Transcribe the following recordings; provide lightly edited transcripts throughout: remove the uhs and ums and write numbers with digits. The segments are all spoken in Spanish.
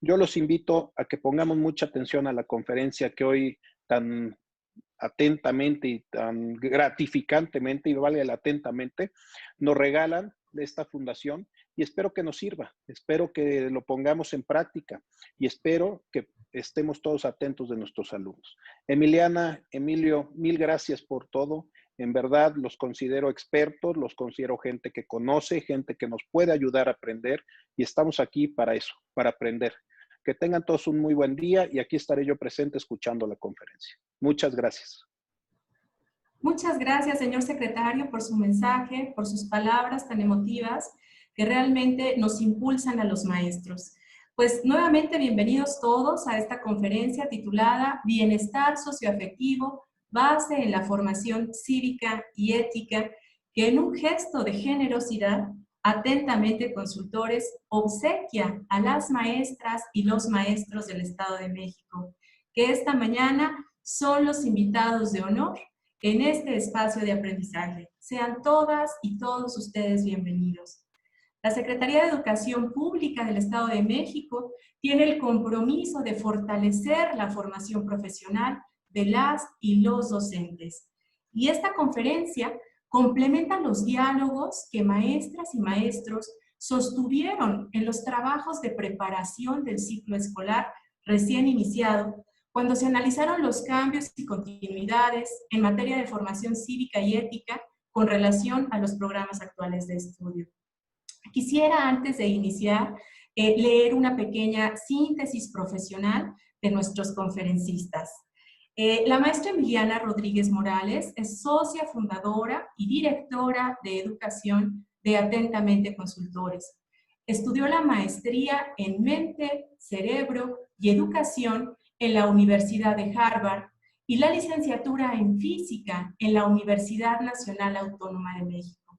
Yo los invito a que pongamos mucha atención a la conferencia que hoy tan atentamente y tan gratificantemente, y vale el atentamente, nos regalan de esta fundación y espero que nos sirva, espero que lo pongamos en práctica y espero que estemos todos atentos de nuestros alumnos. Emiliana, Emilio, mil gracias por todo. En verdad los considero expertos, los considero gente que conoce, gente que nos puede ayudar a aprender y estamos aquí para eso, para aprender. Que tengan todos un muy buen día y aquí estaré yo presente escuchando la conferencia. Muchas gracias. Muchas gracias, señor secretario, por su mensaje, por sus palabras tan emotivas que realmente nos impulsan a los maestros. Pues nuevamente bienvenidos todos a esta conferencia titulada Bienestar socioafectivo, base en la formación cívica y ética, que en un gesto de generosidad, atentamente consultores, obsequia a las maestras y los maestros del Estado de México, que esta mañana son los invitados de honor en este espacio de aprendizaje. Sean todas y todos ustedes bienvenidos. La Secretaría de Educación Pública del Estado de México tiene el compromiso de fortalecer la formación profesional de las y los docentes. Y esta conferencia complementa los diálogos que maestras y maestros sostuvieron en los trabajos de preparación del ciclo escolar recién iniciado, cuando se analizaron los cambios y continuidades en materia de formación cívica y ética con relación a los programas actuales de estudio. Quisiera, antes de iniciar, leer una pequeña síntesis profesional de nuestros conferencistas. La maestra Emiliana Rodríguez Morales es socia fundadora y directora de educación de Atentamente Consultores. Estudió la maestría en Mente, Cerebro y Educación en la Universidad de Harvard y la licenciatura en Física en la Universidad Nacional Autónoma de México.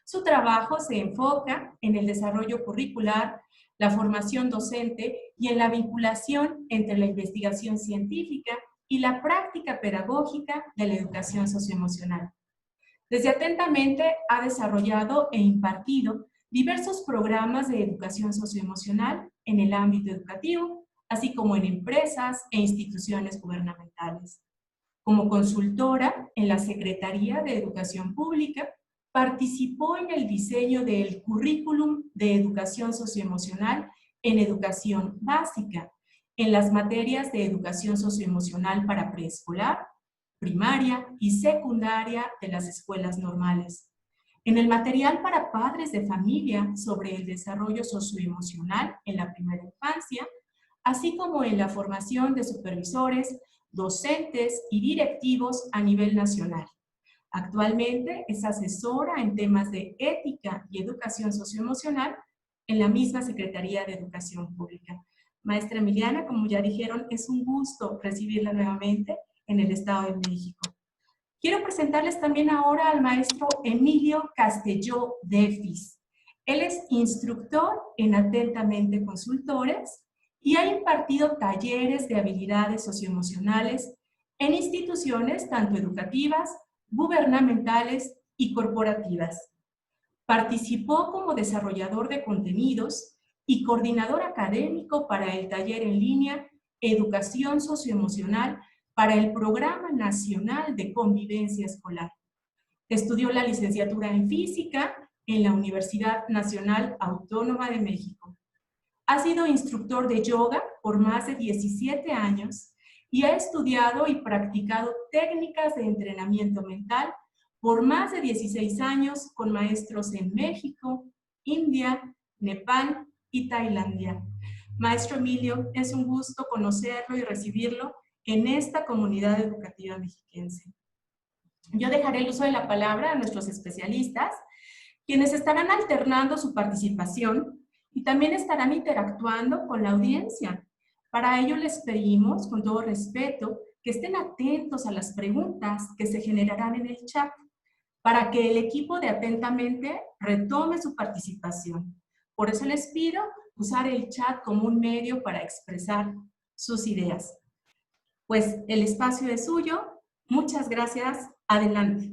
Su trabajo se enfoca en el desarrollo curricular, la formación docente y en la vinculación entre la investigación científica y la práctica pedagógica de la educación socioemocional. Desde Atentamente ha desarrollado e impartido diversos programas de educación socioemocional en el ámbito educativo, así como en empresas e instituciones gubernamentales. Como consultora en la Secretaría de Educación Pública, participó en el diseño del currículum de educación socioemocional en educación básica, en las materias de educación socioemocional para preescolar, primaria y secundaria de las escuelas normales, en el material para padres de familia sobre el desarrollo socioemocional en la primera infancia, así como en la formación de supervisores, docentes y directivos a nivel nacional. Actualmente es asesora en temas de ética y educación socioemocional en la misma Secretaría de Educación Pública. Maestra Emiliana, como ya dijeron, es un gusto recibirla nuevamente en el Estado de México. Quiero presentarles también ahora al maestro Emilio Castelló Defis. Él es instructor en Atentamente Consultores y ha impartido talleres de habilidades socioemocionales en instituciones tanto educativas, gubernamentales y corporativas. Participó como desarrollador de contenidos y coordinador académico para el taller en línea Educación Socioemocional para el Programa Nacional de Convivencia Escolar. Estudió la licenciatura en Física en la Universidad Nacional Autónoma de México. Ha sido instructor de yoga por más de 17 años y ha estudiado y practicado técnicas de entrenamiento mental por más de 16 años con maestros en México, India, Nepal y Tailandia. Maestro Emilio, es un gusto conocerlo y recibirlo en esta comunidad educativa mexiquense. Yo dejaré el uso de la palabra a nuestros especialistas, quienes estarán alternando su participación y también estarán interactuando con la audiencia. Para ello les pedimos, con todo respeto, que estén atentos a las preguntas que se generarán en el chat, para que el equipo de Atentamente retome su participación. Por eso les pido usar el chat como un medio para expresar sus ideas. Pues el espacio es suyo. Muchas gracias. Adelante.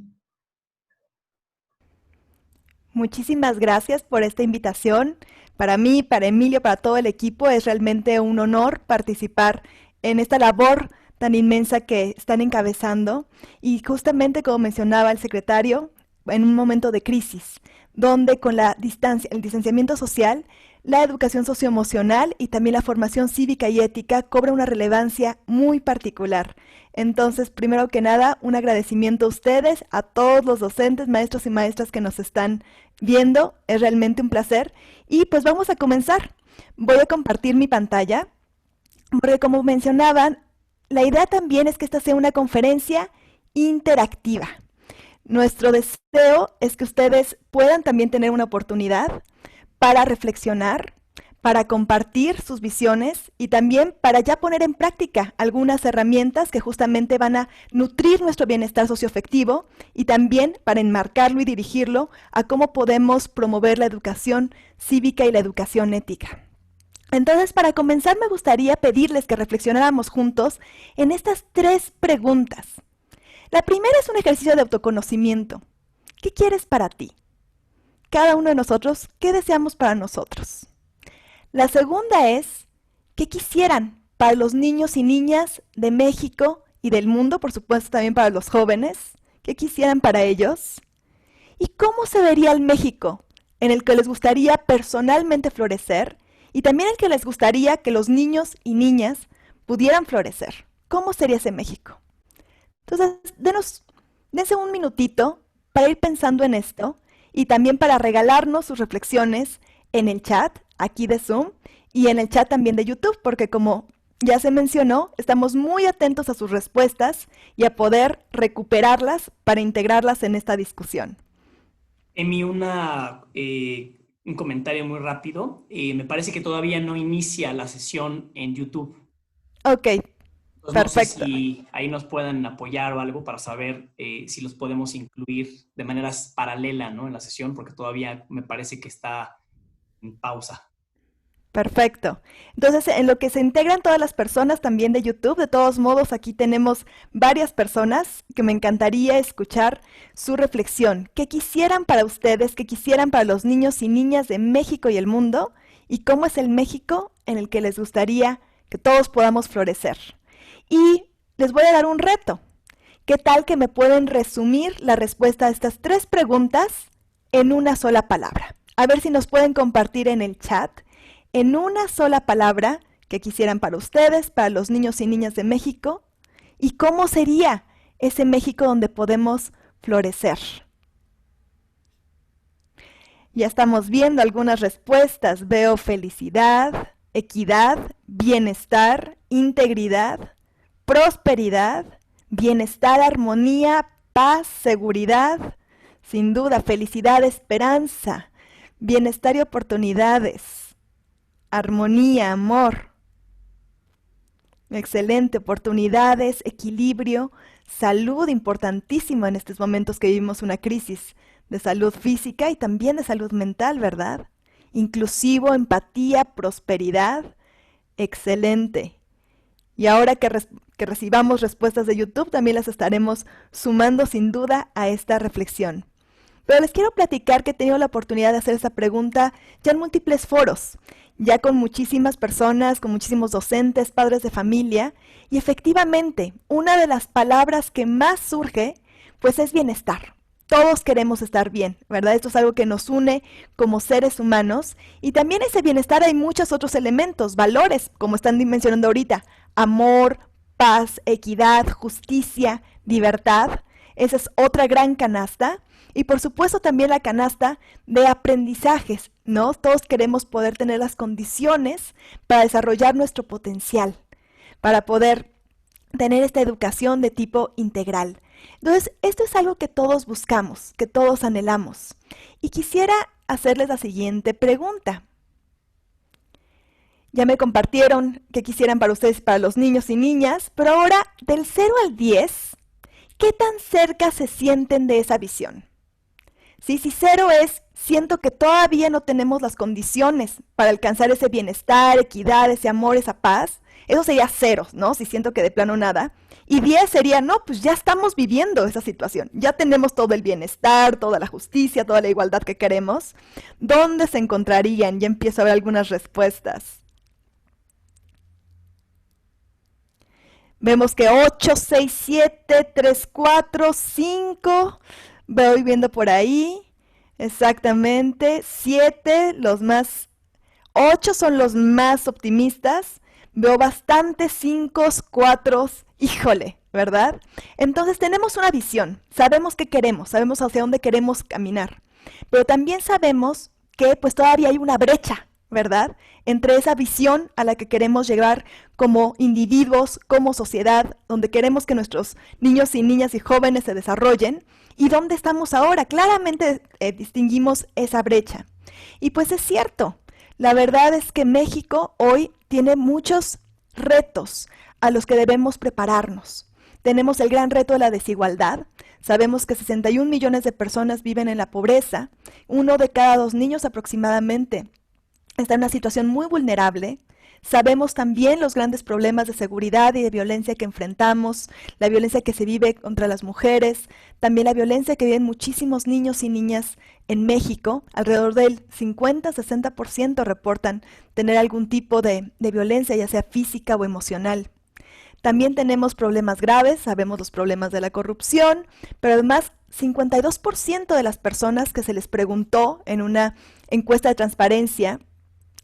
Muchísimas gracias por esta invitación. Para mí, para Emilio, para todo el equipo, es realmente un honor participar en esta labor tan inmensa que están encabezando. Y justamente como mencionaba el secretario, en un momento de crisis, donde con la distancia, el distanciamiento social, la educación socioemocional y también la formación cívica y ética cobra una relevancia muy particular. Entonces, primero que nada, un agradecimiento a ustedes, a todos los docentes, maestros y maestras que nos están viendo. Es realmente un placer. Y pues vamos a comenzar. Voy a compartir mi pantalla, porque como mencionaban, la idea también es que esta sea una conferencia interactiva. Nuestro deseo es que ustedes puedan también tener una oportunidad para reflexionar, para compartir sus visiones y también para ya poner en práctica algunas herramientas que justamente van a nutrir nuestro bienestar socioafectivo y también para enmarcarlo y dirigirlo a cómo podemos promover la educación cívica y la educación ética. Entonces, para comenzar, me gustaría pedirles que reflexionáramos juntos en estas 3 preguntas. La primera es un ejercicio de autoconocimiento. ¿Qué quieres para ti? Cada uno de nosotros, ¿qué deseamos para nosotros? La segunda es, ¿qué quisieran para los niños y niñas de México y del mundo, por supuesto también para los jóvenes? ¿Qué quisieran para ellos? ¿Y cómo se vería el México en el que les gustaría personalmente florecer y también el que les gustaría que los niños y niñas pudieran florecer? ¿Cómo sería ese México? Entonces, dense un minutito para ir pensando en esto y también para regalarnos sus reflexiones en el chat aquí de Zoom y en el chat también de YouTube, porque como ya se mencionó, estamos muy atentos a sus respuestas y a poder recuperarlas para integrarlas en esta discusión. Emi, un comentario muy rápido. Me parece que todavía no inicia la sesión en YouTube. Ok, Entonces, perfecto. No sé si ahí nos puedan apoyar o algo para saber si los podemos incluir de manera paralela, ¿no?, en la sesión, porque todavía me parece que está en pausa. Perfecto. Entonces, en lo que se integran todas las personas también de YouTube, de todos modos, aquí tenemos varias personas que me encantaría escuchar su reflexión. ¿Qué quisieran para ustedes? ¿Qué quisieran para los niños y niñas de México y el mundo? ¿Y cómo es el México en el que les gustaría que todos podamos florecer? Y les voy a dar un reto. ¿Qué tal que me pueden resumir la respuesta a estas 3 preguntas en una sola palabra? A ver si nos pueden compartir en el chat en una sola palabra que quisieran para ustedes, para los niños y niñas de México, y cómo sería ese México donde podemos florecer. Ya estamos viendo algunas respuestas. Veo felicidad, equidad, bienestar, integridad, prosperidad, bienestar, armonía, paz, seguridad, sin duda, felicidad, esperanza, bienestar y oportunidades. Armonía, amor. Excelente, oportunidades, equilibrio, salud, importantísimo en estos momentos que vivimos una crisis de salud física y también de salud mental, ¿verdad? Inclusivo, empatía, prosperidad, excelente. Y ahora que recibamos respuestas de YouTube, también las estaremos sumando sin duda a esta reflexión. Pero les quiero platicar que he tenido la oportunidad de hacer esa pregunta ya en múltiples foros, ya con muchísimas personas, con muchísimos docentes, padres de familia, y efectivamente, una de las palabras que más surge, pues es bienestar. Todos queremos estar bien, ¿verdad? Esto es algo que nos une como seres humanos, y también ese bienestar hay muchos otros elementos, valores, como están mencionando ahorita, amor, paz, equidad, justicia, libertad. Esa es otra gran canasta. Y por supuesto también la canasta de aprendizajes, ¿no? Todos queremos poder tener las condiciones para desarrollar nuestro potencial, para poder tener esta educación de tipo integral. Entonces, esto es algo que todos buscamos, que todos anhelamos. Y quisiera hacerles la siguiente pregunta. Ya me compartieron qué quisieran para ustedes, para los niños y niñas, pero ahora, del 0 al 10, ¿qué tan cerca se sienten de esa visión? ¿Sí? Si 0 es siento que todavía no tenemos las condiciones para alcanzar ese bienestar, equidad, ese amor, esa paz. Eso sería 0, ¿no? Si siento que de plano nada. Y 10 sería, no, pues ya estamos viviendo esa situación. Ya tenemos todo el bienestar, toda la justicia, toda la igualdad que queremos. ¿Dónde se encontrarían? Ya empiezo a ver algunas respuestas. Vemos que 8, 6, 7, 3, 4, 5. Voy viendo por ahí. Exactamente. 7, los más... 8 son los más optimistas. Veo bastantes 5, 4. Híjole, ¿verdad? Entonces tenemos una visión. Sabemos qué queremos. Sabemos hacia dónde queremos caminar. Pero también sabemos que pues todavía hay una brecha, ¿verdad? Entre esa visión a la que queremos llegar como individuos, como sociedad, donde queremos que nuestros niños y niñas y jóvenes se desarrollen, y dónde estamos ahora. Claramente distinguimos esa brecha. Y pues es cierto, la verdad es que México hoy tiene muchos retos a los que debemos prepararnos. Tenemos el gran reto de la desigualdad. Sabemos que 61 millones de personas viven en la pobreza. 1 de cada 2 niños aproximadamente está en una situación muy vulnerable. Sabemos también los grandes problemas de seguridad y de violencia que enfrentamos, la violencia que se vive contra las mujeres, también la violencia que viven muchísimos niños y niñas en México. Alrededor del 50-60% reportan tener algún tipo de violencia, ya sea física o emocional. También tenemos problemas graves, sabemos los problemas de la corrupción, pero además 52% de las personas que se les preguntó en una encuesta de transparencia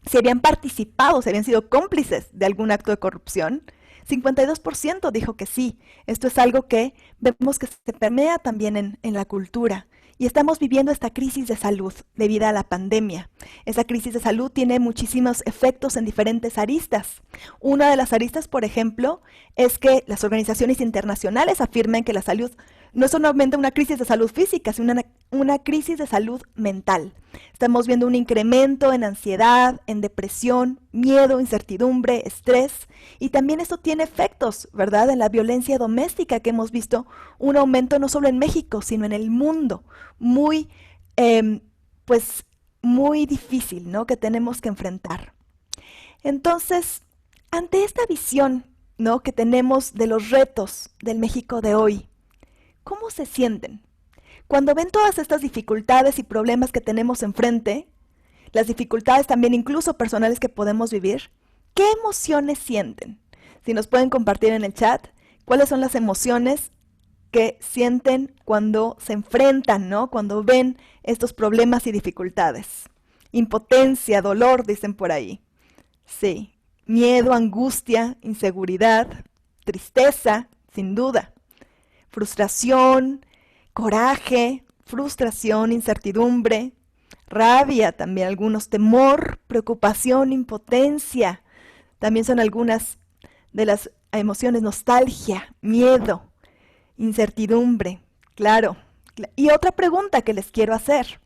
si habían participado, si habían sido cómplices de algún acto de corrupción, 52% dijo que sí. Esto es algo que vemos que se permea también en la cultura. Y estamos viviendo esta crisis de salud debido a la pandemia. Esa crisis de salud tiene muchísimos efectos en diferentes aristas. Una de las aristas, por ejemplo, es que las organizaciones internacionales afirman que la salud no es solamente una crisis de salud física, sino una crisis de salud mental. Estamos viendo un incremento en ansiedad, en depresión, miedo, incertidumbre, estrés, y también esto tiene efectos, ¿verdad?, en la violencia doméstica, que hemos visto un aumento no solo en México, sino en el mundo, muy difícil, ¿no?, que tenemos que enfrentar. Entonces, ante esta visión, ¿no?, que tenemos de los retos del México de hoy, ¿cómo se sienten? Cuando ven todas estas dificultades y problemas que tenemos enfrente, las dificultades también incluso personales que podemos vivir, ¿qué emociones sienten? Si nos pueden compartir en el chat, ¿cuáles son las emociones que sienten cuando se enfrentan, ¿no?, cuando ven estos problemas y dificultades? Impotencia, dolor, dicen por ahí. Sí, miedo, angustia, inseguridad, tristeza, sin duda. Frustración, coraje, frustración, incertidumbre, rabia también algunos, temor, preocupación, impotencia. También son algunas de las emociones, nostalgia, miedo, incertidumbre, claro. Y otra pregunta que les quiero hacer.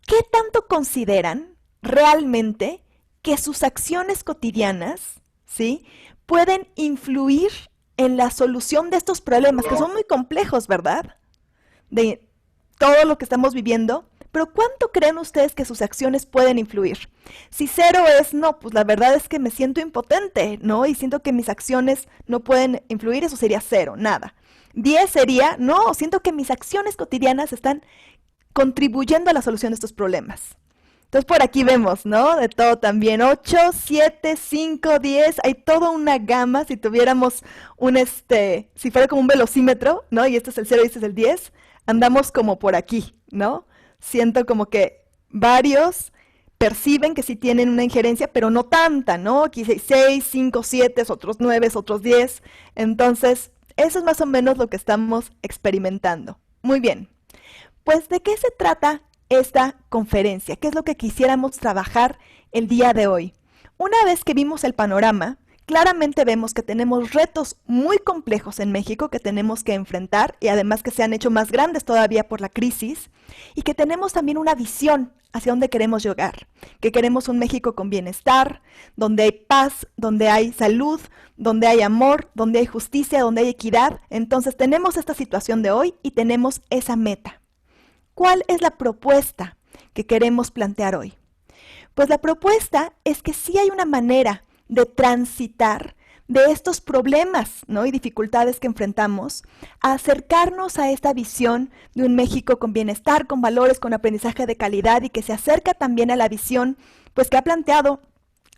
¿Qué tanto consideran realmente que sus acciones cotidianas, ¿sí?, pueden influir en la solución de estos problemas, que son muy complejos, ¿verdad?, de todo lo que estamos viviendo? Pero ¿cuánto creen ustedes que sus acciones pueden influir? Si 0 es, no, pues la verdad es que me siento impotente, ¿no?, y siento que mis acciones no pueden influir, eso sería 0, nada. 10 sería, no, siento que mis acciones cotidianas están contribuyendo a la solución de estos problemas. Entonces por aquí vemos, ¿no?, de todo también. 8, 7, 5, 10, hay toda una gama. Si tuviéramos si fuera como un velocímetro, ¿no?, y este es el 0 y este es el 10, andamos como por aquí, ¿no? Siento como que varios perciben que sí tienen una injerencia, pero no tanta, ¿no? Aquí 6, 5, 7, otros 9, otros 10. Entonces, eso es más o menos lo que estamos experimentando. Muy bien. Pues, ¿de qué se trata esta conferencia? ¿Qué es lo que quisiéramos trabajar el día de hoy? Una vez que vimos el panorama, claramente vemos que tenemos retos muy complejos en México que tenemos que enfrentar, y además que se han hecho más grandes todavía por la crisis, y que tenemos también una visión hacia dónde queremos llegar, que queremos un México con bienestar, donde hay paz, donde hay salud, donde hay amor, donde hay justicia, donde hay equidad. Entonces tenemos esta situación de hoy y tenemos esa meta. ¿cuál es la propuesta que queremos plantear hoy? Pues la propuesta es que sí hay una manera de transitar de estos problemas, ¿no?, y dificultades que enfrentamos, a acercarnos a esta visión de un México con bienestar, con valores, con aprendizaje de calidad, y que se acerca también a la visión pues que ha planteado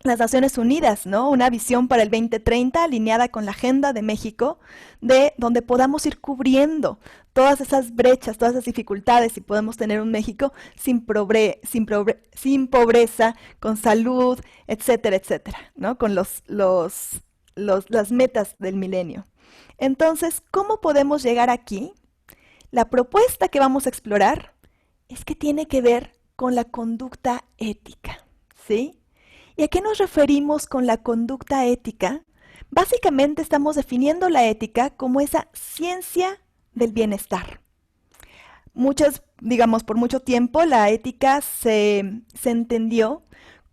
las Naciones Unidas, ¿no? Una visión para el 2030 alineada con la agenda de México, de donde podamos ir cubriendo todas esas brechas, todas esas dificultades, y podemos tener un México sin pobreza, con salud, etcétera, etcétera, ¿no? Con las metas del milenio. Entonces, ¿cómo podemos llegar aquí? La propuesta que vamos a explorar es que tiene que ver con la conducta ética, ¿sí? ¿Y a qué nos referimos con la conducta ética? Básicamente estamos definiendo la ética como esa ciencia del bienestar. Por mucho tiempo la ética se entendió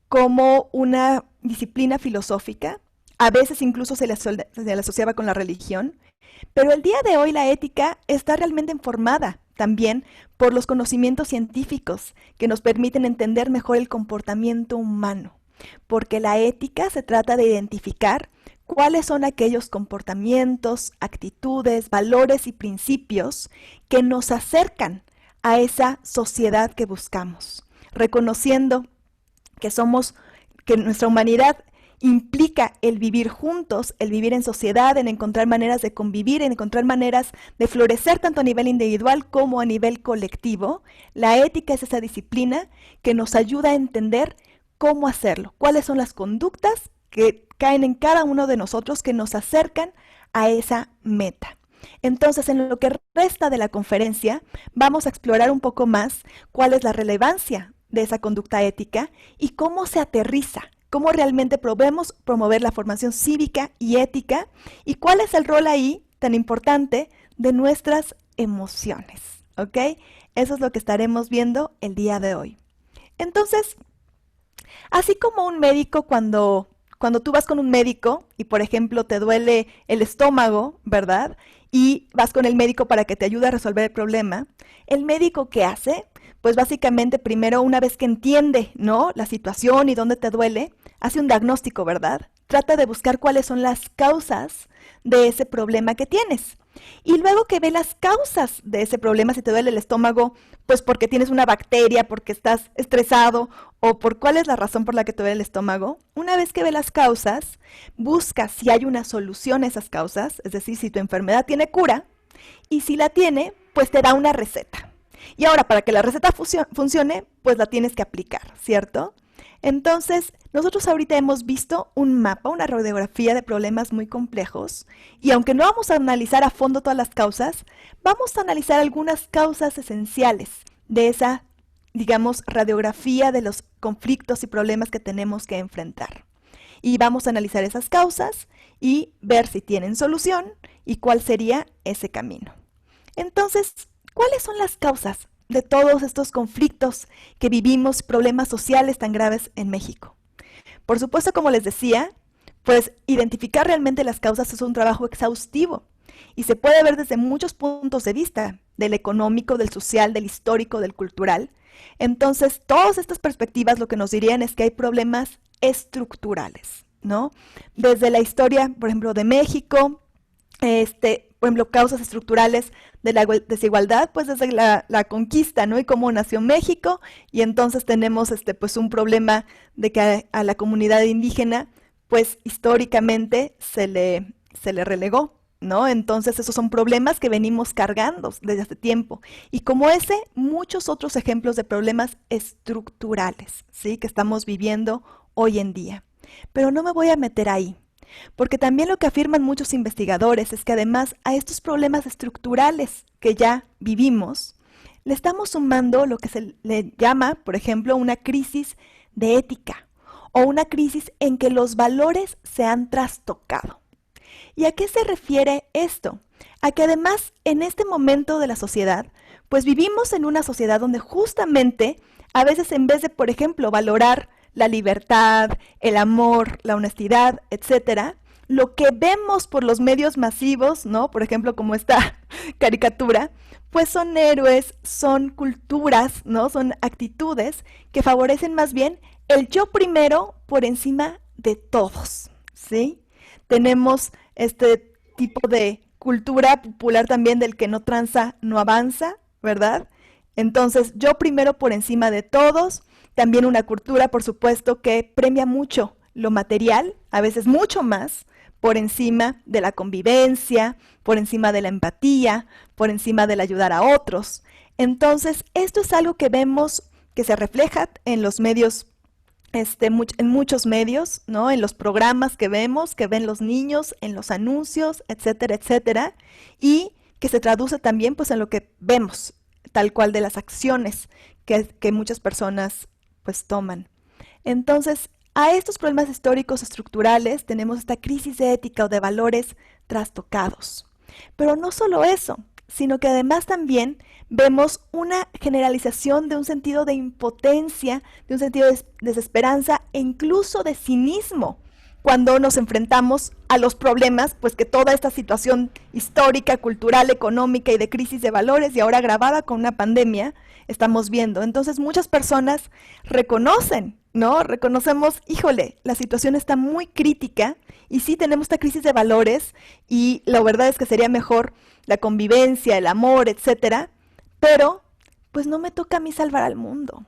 como una disciplina filosófica. A veces incluso se le asociaba con la religión, pero el día de hoy la ética está realmente informada también por los conocimientos científicos que nos permiten entender mejor el comportamiento humano, porque la ética se trata de identificar cuáles son aquellos comportamientos, actitudes, valores y principios que nos acercan a esa sociedad que buscamos, reconociendo que nuestra humanidad implica el vivir juntos, el vivir en sociedad, en encontrar maneras de convivir, en encontrar maneras de florecer tanto a nivel individual como a nivel colectivo. La ética es esa disciplina que nos ayuda a entender cómo hacerlo, cuáles son las conductas que caen en cada uno de nosotros que nos acercan a esa meta. Entonces, en lo que resta de la conferencia, vamos a explorar un poco más cuál es la relevancia de esa conducta ética y cómo se aterriza, cómo realmente podemos promover la formación cívica y ética, y cuál es el rol ahí tan importante de nuestras emociones, ¿ok? Eso es lo que estaremos viendo el día de hoy. Entonces, así como un médico, cuando tú vas con un médico y, por ejemplo, te duele el estómago, ¿verdad? Y vas con el médico para que te ayude a resolver el problema, ¿el médico qué hace? Pues básicamente primero, una vez que entiende, ¿no?, la situación y dónde te duele, hace un diagnóstico, ¿verdad? Trata de buscar cuáles son las causas de ese problema que tienes. Y luego que ve las causas de ese problema, si te duele el estómago, pues porque tienes una bacteria, porque estás estresado, o por cuál es la razón por la que te duele el estómago, una vez que ve las causas, busca si hay una solución a esas causas, es decir, si tu enfermedad tiene cura, y si la tiene, pues te da una receta. Y ahora, para que la receta funcione, pues la tienes que aplicar, ¿cierto? Entonces, nosotros ahorita hemos visto un mapa, una radiografía de problemas muy complejos, y aunque no vamos a analizar a fondo todas las causas, vamos a analizar algunas causas esenciales de esa, digamos, radiografía de los conflictos y problemas que tenemos que enfrentar. Y vamos a analizar esas causas y ver si tienen solución y cuál sería ese camino. Entonces, ¿cuáles son las causas de todos estos conflictos que vivimos, problemas sociales tan graves en México? Por supuesto, como les decía, pues identificar realmente las causas es un trabajo exhaustivo y se puede ver desde muchos puntos de vista, del económico, del social, del histórico, del cultural. Entonces, todas estas perspectivas lo que nos dirían es que hay problemas estructurales, ¿no? Desde la historia, por ejemplo, de México, por ejemplo, causas estructurales de la desigualdad, pues desde la conquista, ¿no? Y cómo nació México, y entonces tenemos pues un problema de que a la comunidad indígena, pues históricamente se le relegó, ¿no? Entonces esos son problemas que venimos cargando desde hace tiempo. Y como ese, muchos otros ejemplos de problemas estructurales, ¿sí?, que estamos viviendo hoy en día. Pero no me voy a meter ahí, porque también lo que afirman muchos investigadores es que además a estos problemas estructurales que ya vivimos, le estamos sumando lo que se le llama, por ejemplo, una crisis de ética o una crisis en que los valores se han trastocado. ¿Y a qué se refiere esto? A que además en este momento de la sociedad, pues vivimos en una sociedad donde justamente a veces en vez de, por ejemplo, valorar la libertad, el amor, la honestidad, etcétera, lo que vemos por los medios masivos, ¿no? Por ejemplo, como esta caricatura, pues son héroes, son culturas, ¿no? Son actitudes que favorecen más bien el yo primero por encima de todos, ¿sí? Tenemos este tipo de cultura popular también del que no tranza, no avanza, ¿verdad? Entonces, yo primero por encima de todos, también una cultura, por supuesto, que premia mucho lo material, a veces mucho más, por encima de la convivencia, por encima de la empatía, por encima del ayudar a otros. Entonces, esto es algo que vemos que se refleja en los medios, en muchos medios, ¿no? En los programas que vemos, que ven los niños, en los anuncios, etcétera, etcétera, y que se traduce también pues en lo que vemos, tal cual de las acciones que muchas personas pues toman. Entonces, a estos problemas históricos estructurales tenemos esta crisis de ética o de valores trastocados. Pero no solo eso, sino que además también vemos una generalización de un sentido de impotencia, de un sentido de desesperanza e incluso de cinismo cuando nos enfrentamos a los problemas, pues que toda esta situación histórica, cultural, económica y de crisis de valores y ahora agravada con una pandemia, estamos viendo. Entonces muchas personas reconocen, ¿no? Reconocemos, híjole, la situación está muy crítica y sí tenemos esta crisis de valores y la verdad es que sería mejor la convivencia, el amor, etcétera, pero pues no me toca a mí salvar al mundo.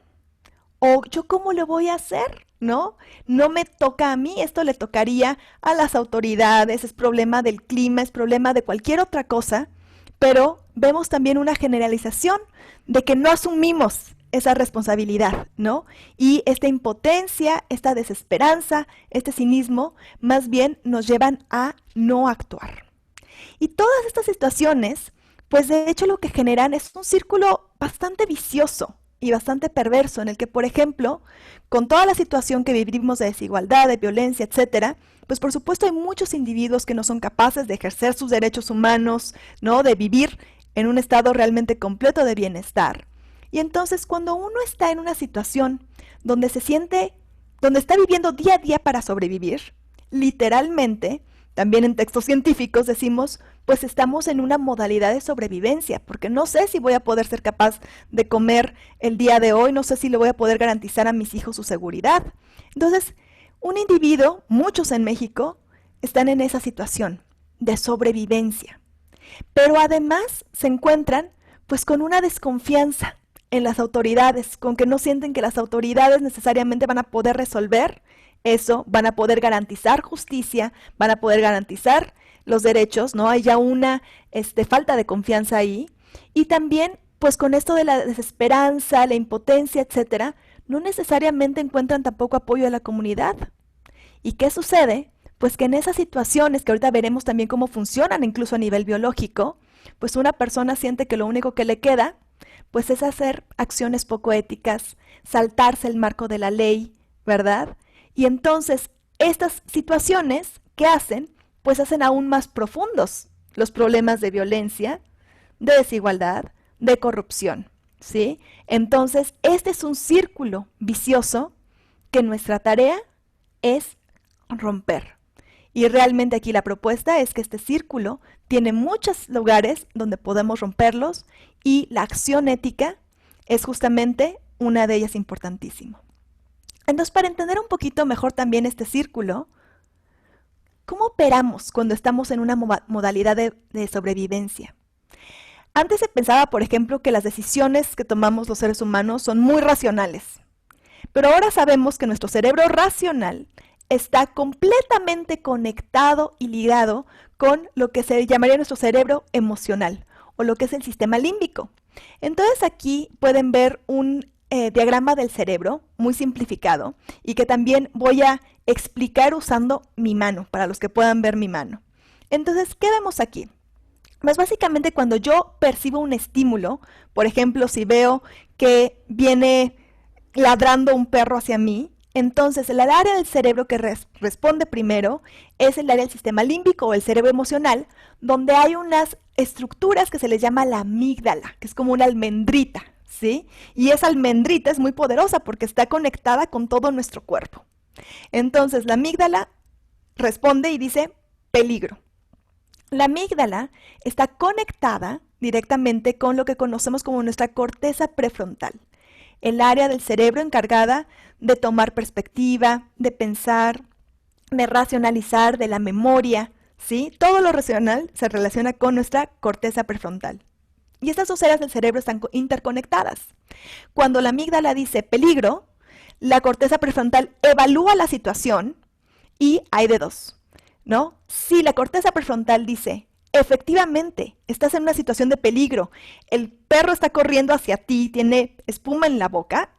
¿O yo cómo lo voy a hacer? ¿No? No me toca a mí, esto le tocaría a las autoridades, es problema del clima, es problema de cualquier otra cosa, pero vemos también una generalización de que no asumimos esa responsabilidad, ¿no? Y esta impotencia, esta desesperanza, este cinismo, más bien nos llevan a no actuar. Y todas estas situaciones, pues de hecho lo que generan es un círculo bastante vicioso y bastante perverso, en el que, por ejemplo, con toda la situación que vivimos de desigualdad, de violencia, etcétera, pues por supuesto hay muchos individuos que no son capaces de ejercer sus derechos humanos, ¿no? De vivir en un estado realmente completo de bienestar. Y entonces cuando uno está en una situación donde se siente, donde está viviendo día a día para sobrevivir, literalmente, también en textos científicos decimos, pues estamos en una modalidad de sobrevivencia, porque no sé si voy a poder ser capaz de comer el día de hoy, no sé si le voy a poder garantizar a mis hijos su seguridad. Entonces, un individuo, muchos en México, están en esa situación de sobrevivencia, pero además se encuentran pues con una desconfianza en las autoridades, con que no sienten que las autoridades necesariamente van a poder resolver eso, van a poder garantizar justicia, van a poder garantizar los derechos, ¿no? Hay ya una falta de confianza ahí. Y también, pues con esto de la desesperanza, la impotencia, etcétera, no necesariamente encuentran tampoco apoyo de la comunidad. ¿Y qué sucede? Pues que en esas situaciones, que ahorita veremos también cómo funcionan incluso a nivel biológico, pues una persona siente que lo único que le queda, pues es hacer acciones poco éticas, saltarse el marco de la ley, ¿verdad? Y entonces, estas situaciones, ¿qué hacen? Pues hacen aún más profundos los problemas de violencia, de desigualdad, de corrupción, ¿sí? Entonces, este es un círculo vicioso que nuestra tarea es romper. Y realmente aquí la propuesta es que este círculo tiene muchos lugares donde podemos romperlos y la acción ética es justamente una de ellas importantísima. Entonces, para entender un poquito mejor también este círculo, ¿cómo operamos cuando estamos en una modalidad de sobrevivencia? Antes se pensaba, por ejemplo, que las decisiones que tomamos los seres humanos son muy racionales. Pero ahora sabemos que nuestro cerebro racional está completamente conectado y ligado con lo que se llamaría nuestro cerebro emocional, o lo que es el sistema límbico. Entonces aquí pueden ver un diagrama del cerebro muy simplificado y que también voy a explicar usando mi mano, para los que puedan ver mi mano. Entonces, ¿qué vemos aquí? Pues básicamente cuando yo percibo un estímulo, por ejemplo, si veo que viene ladrando un perro hacia mí, entonces el área del cerebro que responde primero es el área del sistema límbico o el cerebro emocional, donde hay unas estructuras que se les llama la amígdala, que es como una almendrita, ¿sí? Y esa almendrita es muy poderosa porque está conectada con todo nuestro cuerpo. Entonces la amígdala responde y dice, peligro. La amígdala está conectada directamente con lo que conocemos como nuestra corteza prefrontal, el área del cerebro encargada de tomar perspectiva, de pensar, de racionalizar, de la memoria, ¿sí? Todo lo racional se relaciona con nuestra corteza prefrontal. Y estas dos áreas del cerebro están interconectadas. Cuando la amígdala dice peligro, la corteza prefrontal evalúa la situación y hay de dos, ¿no? Si la corteza prefrontal dice, efectivamente, estás en una situación de peligro, el perro está corriendo hacia ti, tiene espuma en la boca,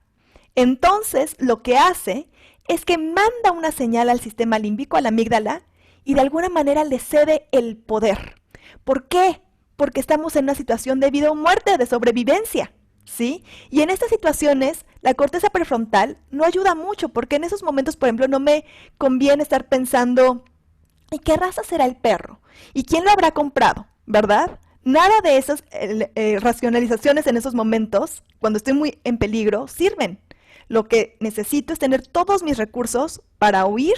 entonces lo que hace es que manda una señal al sistema límbico, a la amígdala, y de alguna manera le cede el poder. ¿Por qué? Porque estamos en una situación de vida o muerte, de sobrevivencia, ¿sí? Y en estas situaciones, la corteza prefrontal no ayuda mucho, porque en esos momentos, por ejemplo, no me conviene estar pensando, ¿y qué raza será el perro? ¿Y quién lo habrá comprado? ¿Verdad? Nada de esas racionalizaciones en esos momentos, cuando estoy muy en peligro, sirven. Lo que necesito es tener todos mis recursos para huir,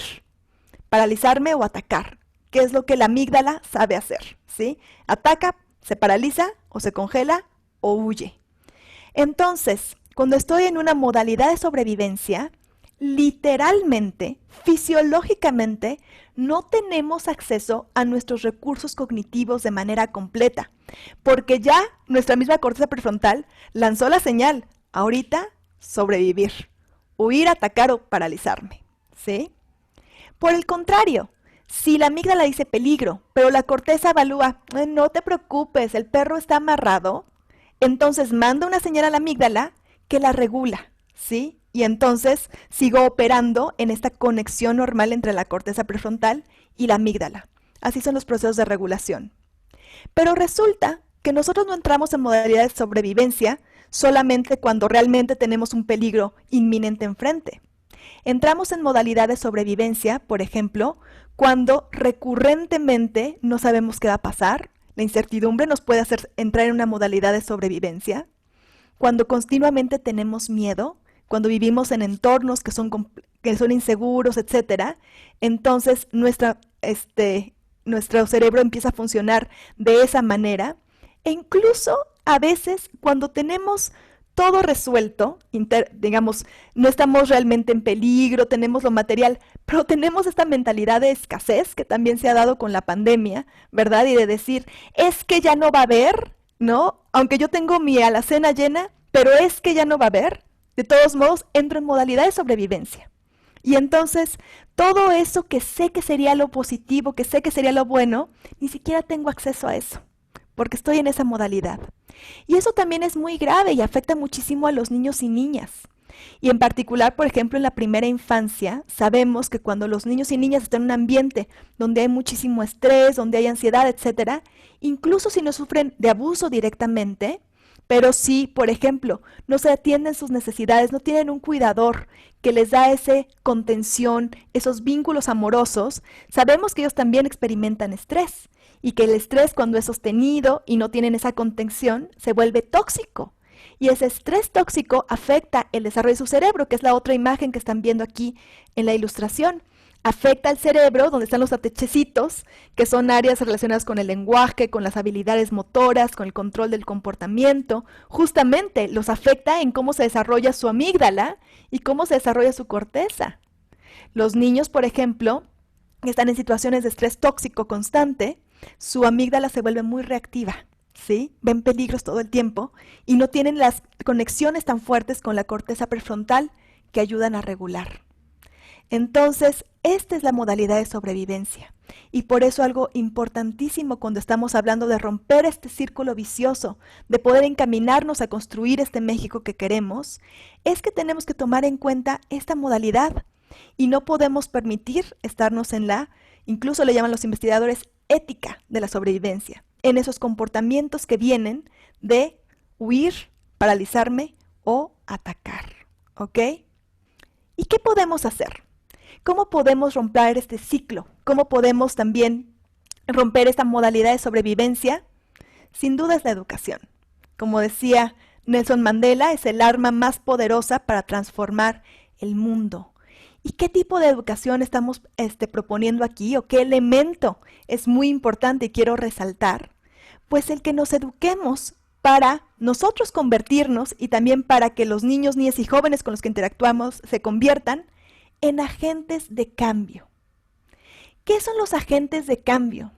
paralizarme o atacar, que es lo que la amígdala sabe hacer, ¿sí? Ataca, se paraliza o se congela o huye. Entonces, cuando estoy en una modalidad de sobrevivencia, literalmente, fisiológicamente, no tenemos acceso a nuestros recursos cognitivos de manera completa, porque ya nuestra misma corteza prefrontal lanzó la señal, ahorita sobrevivir, huir, atacar o paralizarme, ¿sí? Por el contrario, si la amígdala dice peligro, pero la corteza evalúa, no te preocupes, el perro está amarrado, entonces manda una señal a la amígdala que la regula, ¿sí? Y entonces sigo operando en esta conexión normal entre la corteza prefrontal y la amígdala. Así son los procesos de regulación. Pero resulta que nosotros no entramos en modalidades de sobrevivencia solamente cuando realmente tenemos un peligro inminente enfrente. Entramos en modalidades de sobrevivencia, por ejemplo, cuando recurrentemente no sabemos qué va a pasar. La incertidumbre nos puede hacer entrar en una modalidad de sobrevivencia. Cuando continuamente tenemos miedo, cuando vivimos en entornos que son inseguros, etc., entonces nuestro cerebro empieza a funcionar de esa manera. E incluso a veces cuando tenemos todo resuelto, digamos, no estamos realmente en peligro, tenemos lo material, pero tenemos esta mentalidad de escasez que también se ha dado con la pandemia, ¿verdad? Y de decir, es que ya no va a haber, ¿no? Aunque yo tengo mi alacena llena, pero es que ya no va a haber. De todos modos, entro en modalidad de sobrevivencia. Y entonces, todo eso que sé que sería lo positivo, que sé que sería lo bueno, ni siquiera tengo acceso a eso, porque estoy en esa modalidad. Y eso también es muy grave y afecta muchísimo a los niños y niñas. Y en particular, por ejemplo, en la primera infancia, sabemos que cuando los niños y niñas están en un ambiente donde hay muchísimo estrés, donde hay ansiedad, etc., incluso si no sufren de abuso directamente, pero si, por ejemplo, no se atienden sus necesidades, no tienen un cuidador que les da esa contención, esos vínculos amorosos, sabemos que ellos también experimentan estrés y que el estrés, cuando es sostenido y no tienen esa contención, se vuelve tóxico. Y ese estrés tóxico afecta el desarrollo de su cerebro, que es la otra imagen que están viendo aquí en la ilustración. Afecta al cerebro, donde están los atechecitos, que son áreas relacionadas con el lenguaje, con las habilidades motoras, con el control del comportamiento. Justamente los afecta en cómo se desarrolla su amígdala y cómo se desarrolla su corteza. Los niños, por ejemplo, que están en situaciones de estrés tóxico constante, su amígdala se vuelve muy reactiva, ¿sí? Ven peligros todo el tiempo y no tienen las conexiones tan fuertes con la corteza prefrontal que ayudan a regular. Entonces, esta es la modalidad de sobrevivencia y por eso algo importantísimo cuando estamos hablando de romper este círculo vicioso, de poder encaminarnos a construir este México que queremos, es que tenemos que tomar en cuenta esta modalidad y no podemos permitir estarnos en incluso le llaman los investigadores, ética de la sobrevivencia, en esos comportamientos que vienen de huir, paralizarme o atacar, ¿ok? ¿Y qué podemos hacer? ¿Cómo podemos romper este ciclo? ¿Cómo podemos también romper esta modalidad de sobrevivencia? Sin duda es la educación. Como decía Nelson Mandela, es el arma más poderosa para transformar el mundo. ¿Y qué tipo de educación estamos proponiendo aquí o qué elemento es muy importante y quiero resaltar? Pues el que nos eduquemos para nosotros convertirnos y también para que los niños, niñas y jóvenes con los que interactuamos se conviertan en agentes de cambio. ¿Qué son los agentes de cambio?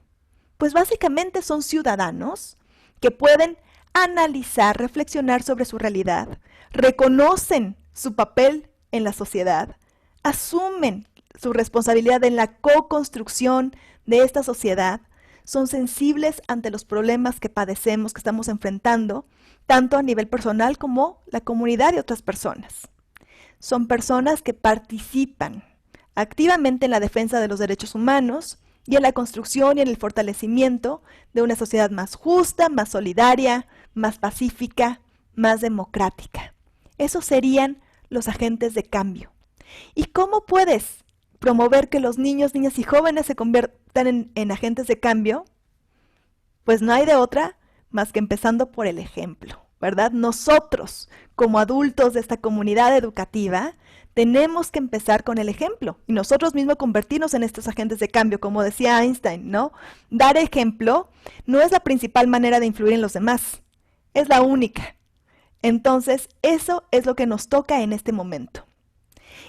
Pues básicamente son ciudadanos que pueden analizar, reflexionar sobre su realidad, reconocen su papel en la sociedad, asumen su responsabilidad en la co-construcción de esta sociedad, son sensibles ante los problemas que padecemos, que estamos enfrentando, tanto a nivel personal como la comunidad y otras personas. Son personas que participan activamente en la defensa de los derechos humanos y en la construcción y en el fortalecimiento de una sociedad más justa, más solidaria, más pacífica, más democrática. Esos serían los agentes de cambio. ¿Y cómo puedes promover que los niños, niñas y jóvenes se conviertan en agentes de cambio? Pues no hay de otra más que empezando por el ejemplo, ¿verdad? Nosotros, como adultos de esta comunidad educativa, tenemos que empezar con el ejemplo y nosotros mismos convertirnos en estos agentes de cambio, como decía Einstein, ¿no? Dar ejemplo no es la principal manera de influir en los demás, es la única. Entonces, eso es lo que nos toca en este momento.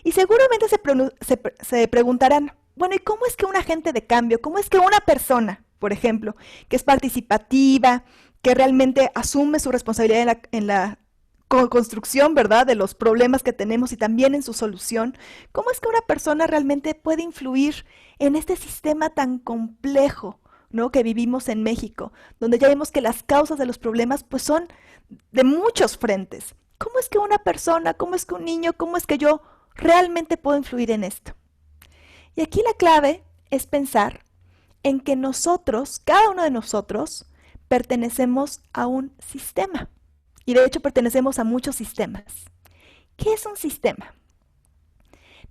Y seguramente se preguntarán, bueno, ¿y cómo es que un agente de cambio, cómo es que una persona, por ejemplo, que es participativa, que realmente asume su responsabilidad en la construcción, ¿verdad?, de los problemas que tenemos y también en su solución, ¿cómo es que una persona realmente puede influir en este sistema tan complejo, ¿no?, que vivimos en México, donde ya vemos que las causas de los problemas pues son de muchos frentes? ¿Cómo es que una persona, cómo es que un niño, cómo es que yo realmente puedo influir en esto? Y aquí la clave es pensar en que nosotros, cada uno de nosotros, pertenecemos a un sistema. Y de hecho pertenecemos a muchos sistemas. ¿Qué es un sistema?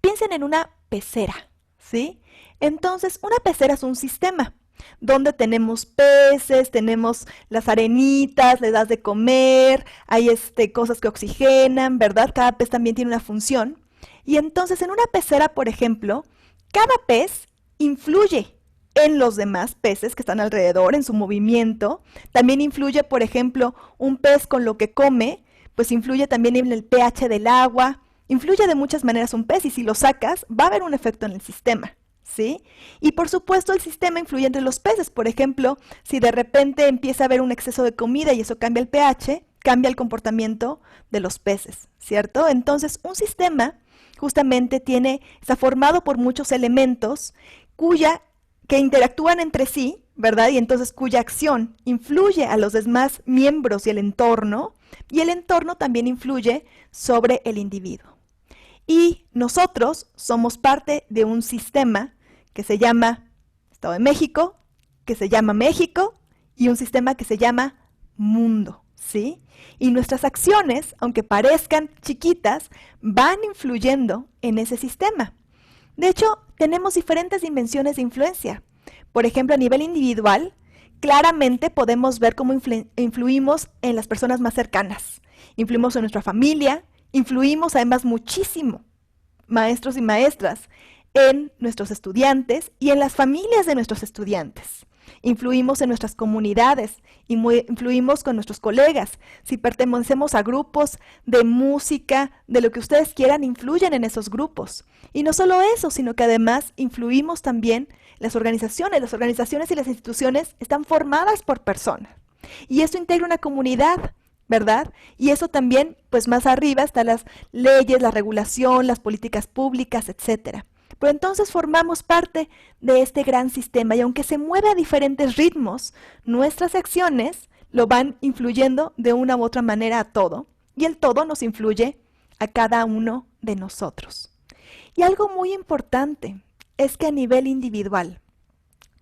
Piensen en una pecera, ¿sí? Entonces, una pecera es un sistema donde tenemos peces, tenemos las arenitas, le das de comer, hay cosas que oxigenan, ¿verdad? Cada pez también tiene una función. Y entonces, en una pecera, por ejemplo, cada pez influye en los demás peces que están alrededor, en su movimiento. También influye, por ejemplo, un pez con lo que come, pues influye también en el pH del agua. Influye de muchas maneras un pez y si lo sacas, va a haber un efecto en el sistema, ¿sí? Y por supuesto el sistema influye entre los peces. Por ejemplo, si de repente empieza a haber un exceso de comida y eso cambia el pH, cambia el comportamiento de los peces, ¿cierto? Entonces, un sistema justamente está formado por muchos elementos que interactúan entre sí, ¿verdad? Y entonces cuya acción influye a los demás miembros y el entorno también influye sobre el individuo. Y nosotros somos parte de un sistema que se llama Estado de México, que se llama México, y un sistema que se llama mundo, ¿sí? Y nuestras acciones, aunque parezcan chiquitas, van influyendo en ese sistema. De hecho, tenemos diferentes dimensiones de influencia. Por ejemplo, a nivel individual, claramente podemos ver cómo influimos en las personas más cercanas. Influimos en nuestra familia, influimos además muchísimo, maestros y maestras, en nuestros estudiantes y en las familias de nuestros estudiantes. Influimos en nuestras comunidades, influimos con nuestros colegas. Si pertenecemos a grupos de música, de lo que ustedes quieran, influyen en esos grupos. Y no solo eso, sino que además influimos también en las organizaciones. Las organizaciones y las instituciones están formadas por personas. Y eso integra una comunidad, ¿verdad? Y eso también, pues más arriba están las leyes, la regulación, las políticas públicas, etcétera. Pero entonces formamos parte de este gran sistema y aunque se mueve a diferentes ritmos, nuestras acciones lo van influyendo de una u otra manera a todo y el todo nos influye a cada uno de nosotros. Y algo muy importante es que a nivel individual,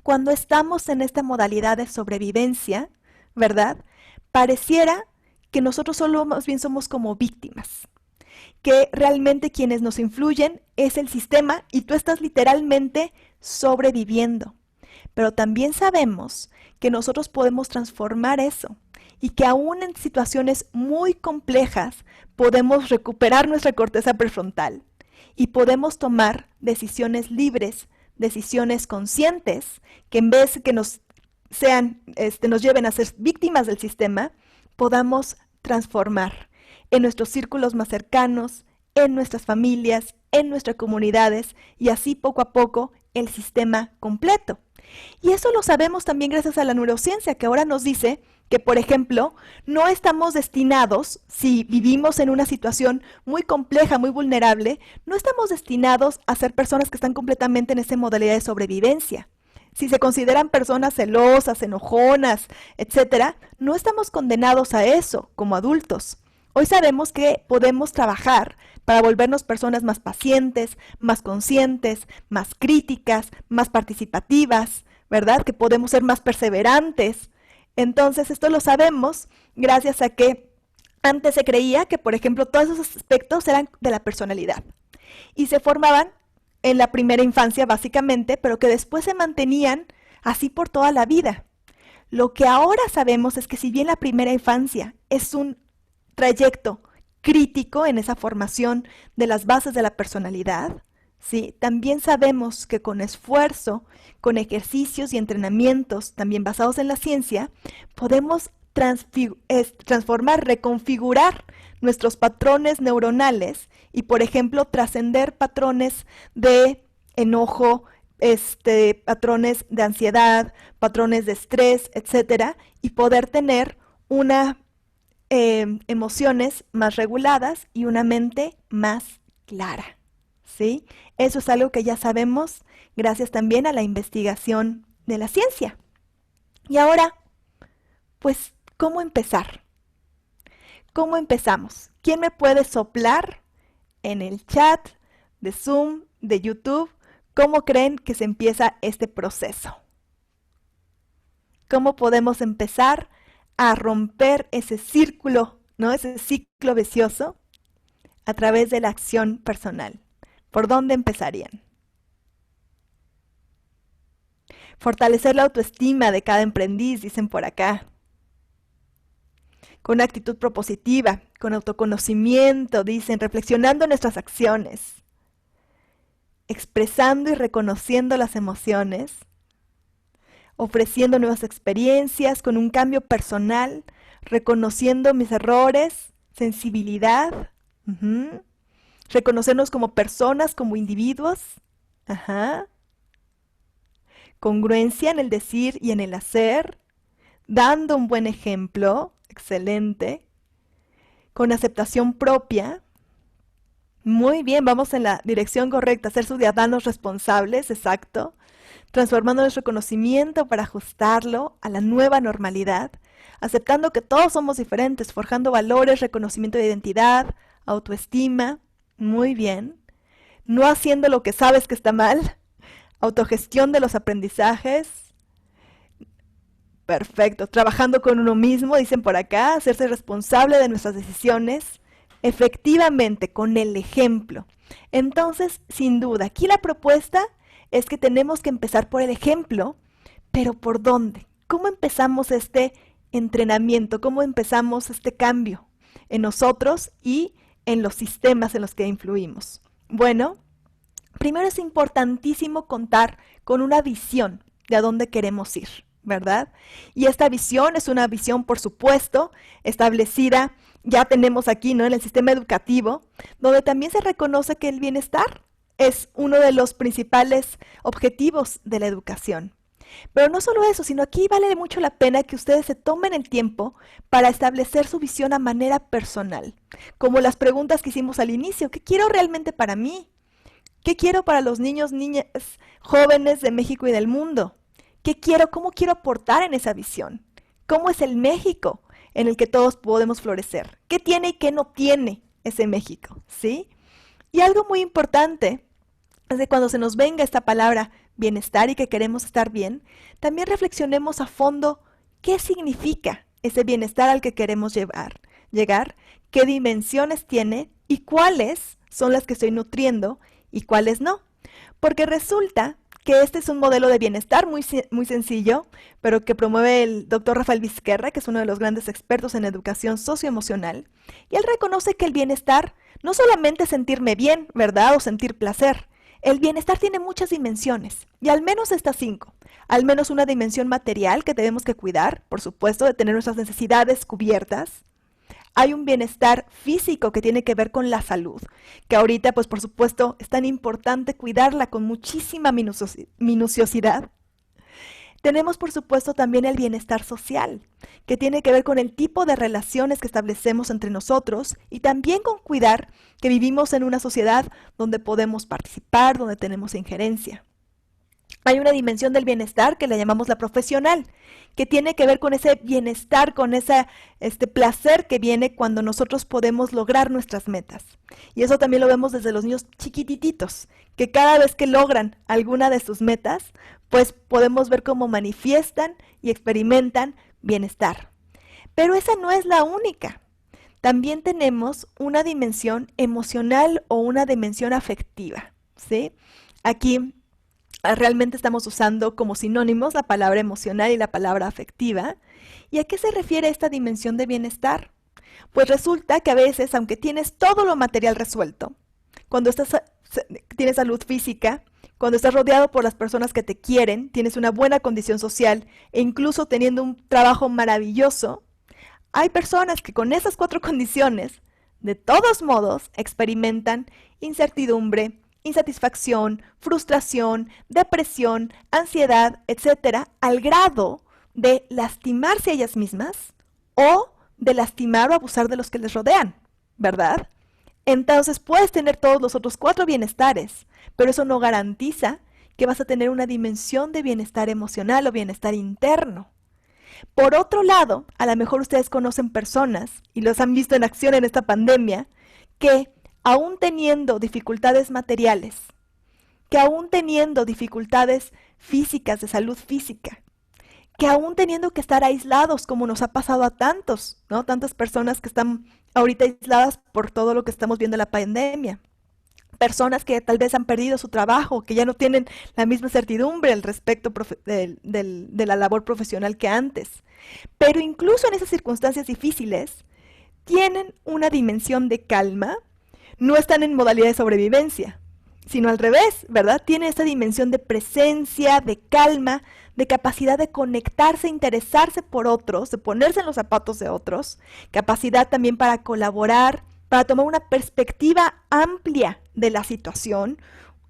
cuando estamos en esta modalidad de sobrevivencia, ¿verdad? Pareciera que nosotros solo más bien somos como víctimas, que realmente quienes nos influyen es el sistema y tú estás literalmente sobreviviendo. Pero también sabemos que nosotros podemos transformar eso y que aún en situaciones muy complejas podemos recuperar nuestra corteza prefrontal y podemos tomar decisiones libres, decisiones conscientes, que en vez de que nos lleven a ser víctimas del sistema, podamos transformar en nuestros círculos más cercanos, en nuestras familias, en nuestras comunidades y así poco a poco el sistema completo. Y eso lo sabemos también gracias a la neurociencia, que ahora nos dice que, por ejemplo, no estamos destinados, si vivimos en una situación muy compleja, muy vulnerable, no estamos destinados a ser personas que están completamente en esa modalidad de sobrevivencia. Si se consideran personas celosas, enojonas, etcétera, no estamos condenados a eso como adultos. Hoy sabemos que podemos trabajar para volvernos personas más pacientes, más conscientes, más críticas, más participativas, ¿verdad? Que podemos ser más perseverantes. Entonces, esto lo sabemos gracias a que antes se creía que, por ejemplo, todos esos aspectos eran de la personalidad y se formaban en la primera infancia, básicamente, pero que después se mantenían así por toda la vida. Lo que ahora sabemos es que si bien la primera infancia es un trayecto crítico en esa formación de las bases de la personalidad, ¿sí? También sabemos que con esfuerzo, con ejercicios y entrenamientos también basados en la ciencia, podemos transformar, reconfigurar nuestros patrones neuronales y, por ejemplo, trascender patrones de enojo, patrones de ansiedad, patrones de estrés, etcétera, y poder tener emociones más reguladas y una mente más clara, ¿sí? Eso es algo que ya sabemos gracias también a la investigación de la ciencia. Y ahora, pues, ¿cómo empezar? ¿Cómo empezamos? ¿Quién me puede soplar en el chat de Zoom, de YouTube? ¿Cómo creen que se empieza este proceso? ¿Cómo podemos empezar a romper ese círculo, ¿no? Ese ciclo vicioso a través de la acción personal? ¿Por dónde empezarían? Fortalecer la autoestima de cada aprendiz, dicen por acá. Con una actitud propositiva, con autoconocimiento, dicen, reflexionando nuestras acciones, expresando y reconociendo las emociones, ofreciendo nuevas experiencias con un cambio personal, reconociendo mis errores, sensibilidad, reconocernos como personas, como individuos, congruencia en el decir y en el hacer, dando un buen ejemplo, excelente, con aceptación propia. Muy bien, vamos en la dirección correcta, ser ciudadanos responsables, exacto, transformando nuestro conocimiento para ajustarlo a la nueva normalidad, aceptando que todos somos diferentes, forjando valores, reconocimiento de identidad, autoestima, muy bien, no haciendo lo que sabes que está mal, autogestión de los aprendizajes, perfecto, trabajando con uno mismo, dicen por acá, hacerse responsable de nuestras decisiones, efectivamente, con el ejemplo. Entonces, sin duda, aquí la propuesta es que tenemos que empezar por el ejemplo, pero ¿por dónde? ¿Cómo empezamos este entrenamiento? ¿Cómo empezamos este cambio en nosotros y en los sistemas en los que influimos? Bueno, primero es importantísimo contar con una visión de a dónde queremos ir, ¿verdad? Y esta visión es una visión, por supuesto, establecida, ya tenemos aquí, ¿no?, en el sistema educativo, donde también se reconoce que el bienestar es uno de los principales objetivos de la educación. Pero no solo eso, sino aquí vale mucho la pena que ustedes se tomen el tiempo para establecer su visión a manera personal, como las preguntas que hicimos al inicio. ¿Qué quiero realmente para mí? ¿Qué quiero para los niños, niñas, jóvenes de México y del mundo? ¿Qué quiero? ¿Cómo quiero aportar en esa visión? ¿Cómo es el México en el que todos podemos florecer? ¿Qué tiene y qué no tiene ese México? ¿Sí? Y algo muy importante es que cuando se nos venga esta palabra bienestar y que queremos estar bien, también reflexionemos a fondo qué significa ese bienestar al que queremos llegar, qué dimensiones tiene y cuáles son las que estoy nutriendo y cuáles no. Porque resulta que este es un modelo de bienestar muy sencillo, pero que promueve el doctor Rafael Vizquerra, que es uno de los grandes expertos en educación socioemocional, y él reconoce que el bienestar no solamente es sentirme bien, ¿verdad? O sentir placer. El bienestar tiene muchas dimensiones, y al menos estas 5. Al menos una dimensión material que tenemos que cuidar, por supuesto, de tener nuestras necesidades cubiertas. Hay un bienestar físico que tiene que ver con la salud, que ahorita, pues por supuesto, es tan importante cuidarla con muchísima minuciosidad. Tenemos, por supuesto, también el bienestar social, que tiene que ver con el tipo de relaciones que establecemos entre nosotros y también con cuidar que vivimos en una sociedad donde podemos participar, donde tenemos injerencia. Hay una dimensión del bienestar que le llamamos la profesional, que tiene que ver con ese bienestar, con ese placer que viene cuando nosotros podemos lograr nuestras metas. Y eso también lo vemos desde los niños chiquitititos, que cada vez que logran alguna de sus metas, pues podemos ver cómo manifiestan y experimentan bienestar. Pero esa no es la única. También tenemos una dimensión emocional o una dimensión afectiva, ¿sí? Aquí realmente estamos usando como sinónimos la palabra emocional y la palabra afectiva. ¿Y a qué se refiere esta dimensión de bienestar? Pues resulta que a veces, aunque tienes todo lo material resuelto, cuando tienes salud física, cuando estás rodeado por las personas que te quieren, tienes una buena condición social e incluso teniendo un trabajo maravilloso, hay personas que con esas 4 condiciones, de todos modos, experimentan incertidumbre, insatisfacción, frustración, depresión, ansiedad, etcétera, al grado de lastimarse a ellas mismas o de lastimar o abusar de los que les rodean, ¿verdad? Entonces puedes tener todos los otros 4 bienestares, pero eso no garantiza que vas a tener una dimensión de bienestar emocional o bienestar interno. Por otro lado, a lo mejor ustedes conocen personas, y los han visto en acción en esta pandemia, que aún teniendo dificultades materiales, que aún teniendo dificultades físicas, de salud física, que aún teniendo que estar aislados, como nos ha pasado a tantos, ¿no? Tantas personas que están ahorita aisladas por todo lo que estamos viendo en la pandemia. Personas que tal vez han perdido su trabajo, que ya no tienen la misma certidumbre al respecto de la labor profesional que antes. Pero incluso en esas circunstancias difíciles, tienen una dimensión de calma. No están en modalidad de sobrevivencia, sino al revés, ¿verdad? Tiene esta dimensión de presencia, de calma, de capacidad de conectarse, interesarse por otros, de ponerse en los zapatos de otros, capacidad también para colaborar, para tomar una perspectiva amplia de la situación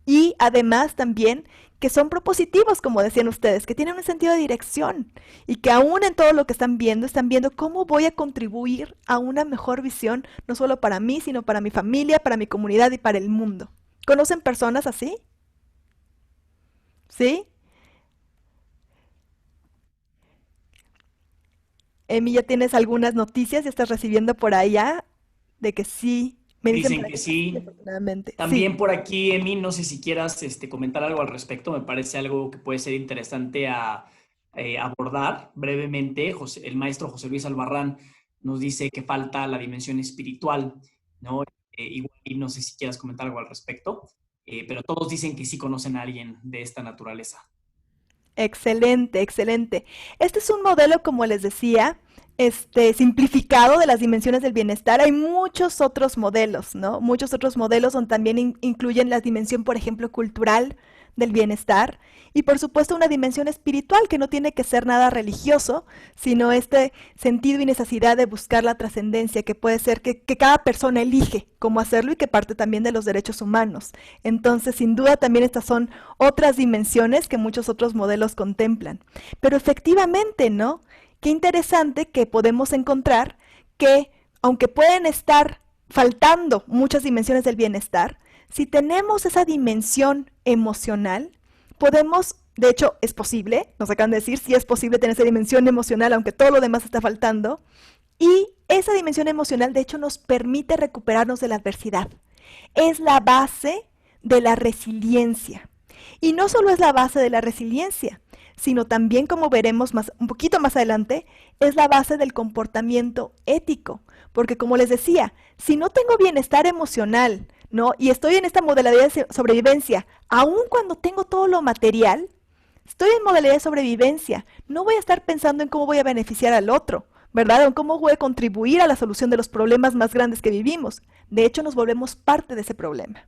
y además también que son propositivos, como decían ustedes, que tienen un sentido de dirección y que aún en todo lo que están viendo cómo voy a contribuir a una mejor visión, no solo para mí, sino para mi familia, para mi comunidad y para el mundo. ¿Conocen personas así? ¿Sí? Emi, ¿ya tienes algunas noticias? ¿Ya estás recibiendo por allá de que sí? Me dicen Dicen por que aquí que sí, sí. afortunadamente. También Sí, por aquí, Emi, no sé si quieras comentar algo al respecto. Me parece algo que puede ser interesante a abordar brevemente. El maestro José Luis Albarrán nos dice que falta la dimensión espiritual, ¿no? Igual, y no sé si quieras comentar algo al respecto, pero todos dicen que sí conocen a alguien de esta naturaleza. excelente, excelente. Este es un modelo, como les decía, simplificado de las dimensiones del bienestar. Hay muchos otros modelos, ¿no? Muchos otros modelos donde también incluyen la dimensión, por ejemplo, cultural del bienestar y, por supuesto, una dimensión espiritual que no tiene que ser nada religioso, sino este sentido y necesidad de buscar la trascendencia, que puede ser que cada persona elige cómo hacerlo y que parte también de los derechos humanos. Entonces, sin duda, también estas son otras dimensiones que muchos otros modelos contemplan. Pero efectivamente, ¿no? Qué interesante que podemos encontrar que, aunque pueden estar faltando muchas dimensiones del bienestar, si tenemos esa dimensión emocional, podemos, de hecho, es posible, nos acaban de decir, sí es posible tener esa dimensión emocional, aunque todo lo demás está faltando, y esa dimensión emocional, de hecho, nos permite recuperarnos de la adversidad. Es la base de la resiliencia. Y no solo es la base de la resiliencia, sino también, como veremos un poquito más adelante, es la base del comportamiento ético. Porque como les decía, si no tengo bienestar emocional, ¿no? Y estoy en esta modalidad de sobrevivencia, aun cuando tengo todo lo material, estoy en modalidad de sobrevivencia. No voy a estar pensando en cómo voy a beneficiar al otro, ¿verdad? O en cómo voy a contribuir a la solución de los problemas más grandes que vivimos. De hecho, nos volvemos parte de ese problema.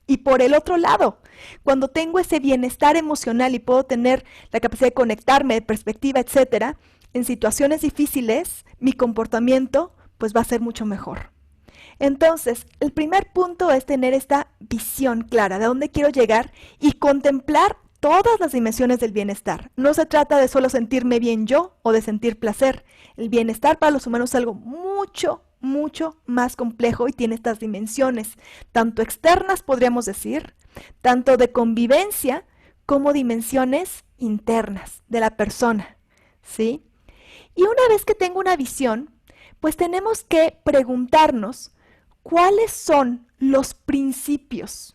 Y por el otro lado, cuando tengo ese bienestar emocional y puedo tener la capacidad de conectarme, de perspectiva, etcétera, en situaciones difíciles, mi comportamiento pues va a ser mucho mejor. Entonces, el primer punto es tener esta visión clara de dónde quiero llegar y contemplar todas las dimensiones del bienestar. No se trata de solo sentirme bien yo o de sentir placer. El bienestar para los humanos es algo mucho más complejo y tiene estas dimensiones, tanto externas, podríamos decir, tanto de convivencia, como dimensiones internas de la persona, ¿sí? Y una vez que tengo una visión, pues tenemos que preguntarnos cuáles son los principios,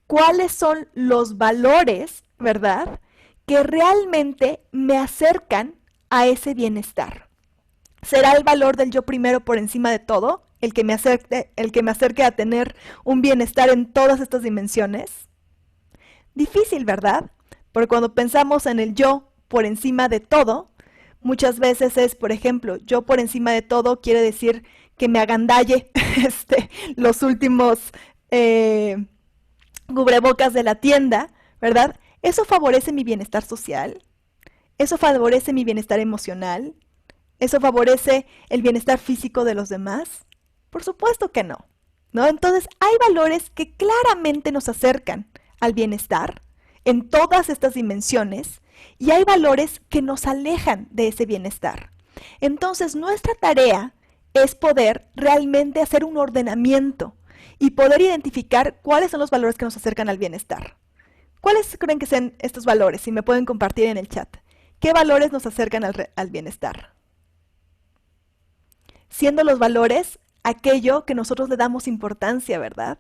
cuáles son los valores, ¿verdad?, que realmente me acercan a ese bienestar. ¿Será el valor del yo primero por encima de todo el que me acerque a tener un bienestar en todas estas dimensiones? Difícil, ¿verdad? Porque cuando pensamos en el yo por encima de todo, muchas veces es, por ejemplo, yo por encima de todo quiere decir que me agandalle los últimos cubrebocas de la tienda, ¿verdad? ¿Eso favorece mi bienestar social? ¿Eso favorece mi bienestar emocional? ¿Eso favorece el bienestar físico de los demás? Por supuesto que no, ¿no? Entonces, hay valores que claramente nos acercan al bienestar en todas estas dimensiones y hay valores que nos alejan de ese bienestar. Entonces, nuestra tarea es poder realmente hacer un ordenamiento y poder identificar cuáles son los valores que nos acercan al bienestar. ¿Cuáles creen que sean estos valores? Si me pueden compartir en el chat. ¿Qué valores nos acercan al bienestar? Siendo los valores aquello que nosotros le damos importancia, ¿verdad?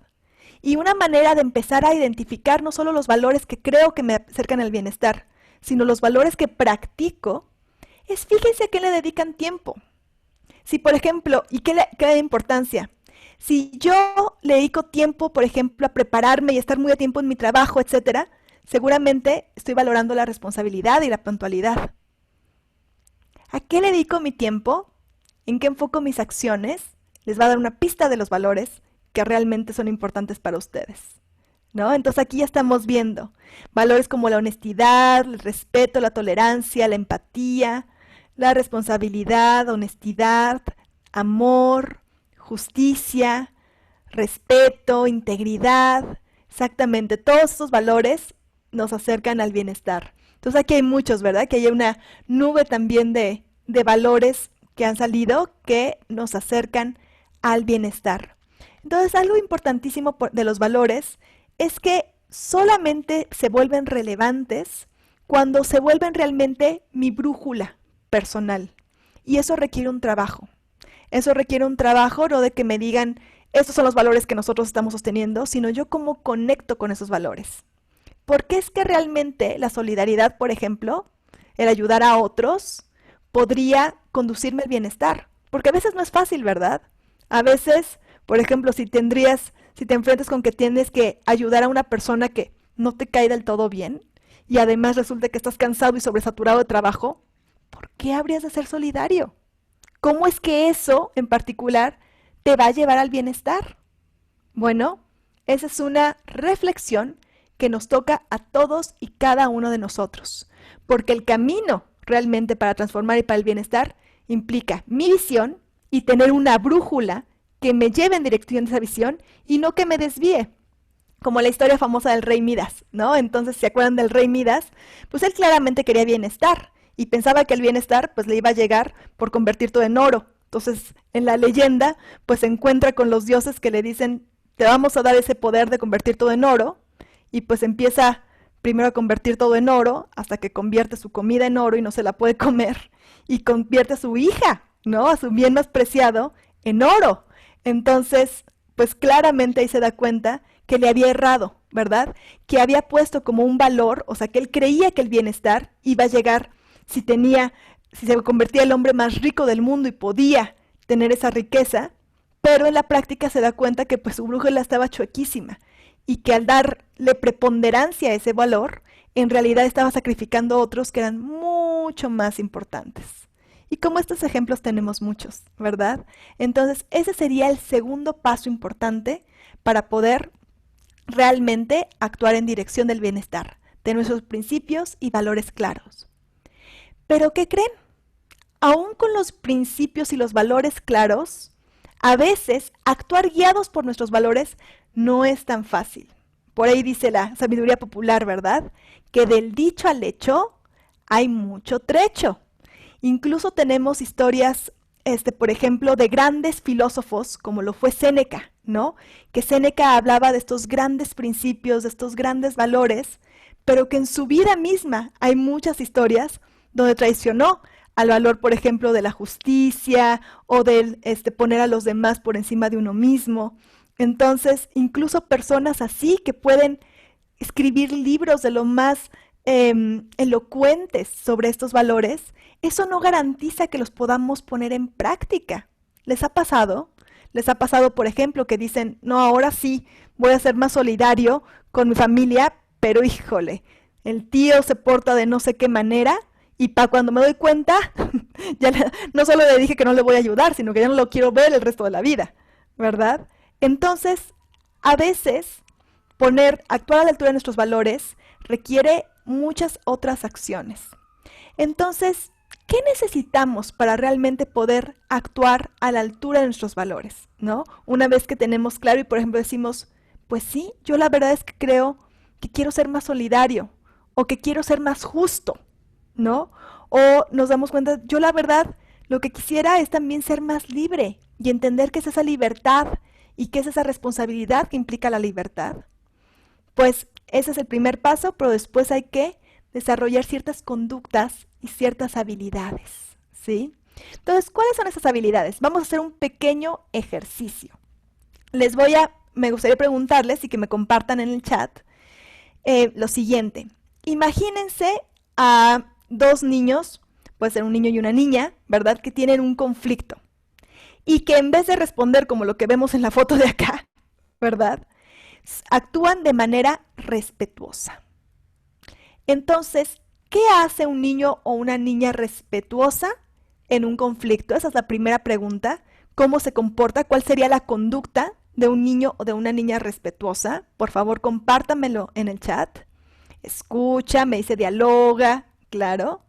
Y una manera de empezar a identificar no solo los valores que creo que me acercan al bienestar, sino los valores que practico, es fíjense a qué le dedican tiempo. Si, por ejemplo, ¿y qué le da importancia? Si yo le dedico tiempo, por ejemplo, a prepararme y estar muy a tiempo en mi trabajo, etcétera, seguramente estoy valorando la responsabilidad y la puntualidad. ¿A qué le dedico mi tiempo? ¿En qué enfoco mis acciones? Les va a dar una pista de los valores que realmente son importantes para ustedes, ¿no? Entonces aquí ya estamos viendo valores como la honestidad, el respeto, la tolerancia, la empatía, la responsabilidad, honestidad, amor, justicia, respeto, integridad. Exactamente, todos esos valores nos acercan al bienestar. Entonces aquí hay muchos, ¿verdad? Que hay una nube también de valores que han salido que nos acercan al bienestar. Entonces, algo importantísimo de los valores es que solamente se vuelven relevantes cuando se vuelven realmente mi brújula personal. Y eso requiere un trabajo. Eso requiere un trabajo, no de que me digan, estos son los valores que nosotros estamos sosteniendo, sino yo cómo conecto con esos valores. Porque es que realmente la solidaridad, por ejemplo, el ayudar a otros, podría conducirme al bienestar. Porque a veces no es fácil, ¿verdad? A veces, por ejemplo, si te enfrentas con que tienes que ayudar a una persona que no te cae del todo bien, y además resulta que estás cansado y sobresaturado de trabajo, ¿por qué habrías de ser solidario? ¿Cómo es que eso, en particular, te va a llevar al bienestar? Bueno, esa es una reflexión que nos toca a todos y cada uno de nosotros, porque el camino realmente para transformar y para el bienestar implica mi visión y tener una brújula que me lleve en dirección de esa visión y no que me desvíe, como la historia famosa del rey Midas, ¿no? Entonces, ¿se acuerdan del rey Midas? Pues él claramente quería bienestar y pensaba que el bienestar pues le iba a llegar por convertir todo en oro. Entonces, en la leyenda, pues se encuentra con los dioses que le dicen, te vamos a dar ese poder de convertir todo en oro, y pues empieza primero a convertir todo en oro, hasta que convierte su comida en oro y no se la puede comer, y convierte a su hija, ¿no? A su bien más preciado, en oro. Entonces, pues claramente ahí se da cuenta que le había errado, ¿verdad? Que había puesto como un valor, o sea, que él creía que el bienestar iba a llegar si se convertía el hombre más rico del mundo y podía tener esa riqueza, pero en la práctica se da cuenta que pues su brújula estaba chuequísima y que al darle preponderancia a ese valor, en realidad estaba sacrificando otros que eran mucho más importantes. Y como estos ejemplos tenemos muchos, ¿verdad? Entonces, ese sería el segundo paso importante para poder realmente actuar en dirección del bienestar, de nuestros principios y valores claros. ¿Pero qué creen? Aún con los principios y los valores claros, a veces actuar guiados por nuestros valores no es tan fácil. Por ahí dice la sabiduría popular, ¿verdad? Que del dicho al hecho hay mucho trecho. Incluso tenemos historias, por ejemplo, de grandes filósofos, como lo fue Séneca, ¿no? Que Séneca hablaba de estos grandes principios, de estos grandes valores, pero que en su vida misma hay muchas historias donde traicionó al valor, por ejemplo, de la justicia o del poner a los demás por encima de uno mismo. Entonces, incluso personas así que pueden escribir libros de lo más elocuentes sobre estos valores, eso no garantiza que los podamos poner en práctica. ¿Les ha pasado? ¿Les ha pasado, por ejemplo, que dicen, no, ahora sí, voy a ser más solidario con mi familia, pero híjole, el tío se porta de no sé qué manera y para cuando me doy cuenta, no solo le dije que no le voy a ayudar, sino que ya no lo quiero ver el resto de la vida, ¿verdad? Entonces, a veces, actuar a la altura de nuestros valores requiere muchas otras acciones. Entonces, ¿qué necesitamos para realmente poder actuar a la altura de nuestros valores, ¿no? Una vez que tenemos claro y, por ejemplo, decimos, pues sí, yo la verdad es que creo que quiero ser más solidario o que quiero ser más justo, ¿no? O nos damos cuenta, yo la verdad lo que quisiera es también ser más libre y entender qué es esa libertad y qué es esa responsabilidad que implica la libertad. Pues ese es el primer paso, pero después hay que desarrollar ciertas conductas y ciertas habilidades, ¿sí? Entonces, ¿cuáles son esas habilidades? Vamos a hacer un pequeño ejercicio. Me gustaría preguntarles y que me compartan en el chat lo siguiente. Imagínense a dos niños, puede ser un niño y una niña, ¿verdad? Que tienen un conflicto y que en vez de responder como lo que vemos en la foto de acá, ¿verdad? Actúan de manera respetuosa. Entonces, ¿qué hace un niño o una niña respetuosa en un conflicto? Esa es la primera pregunta. ¿Cómo se comporta? ¿Cuál sería la conducta de un niño o de una niña respetuosa? Por favor, compártamelo en el chat. Escucha, me dice dialoga, claro.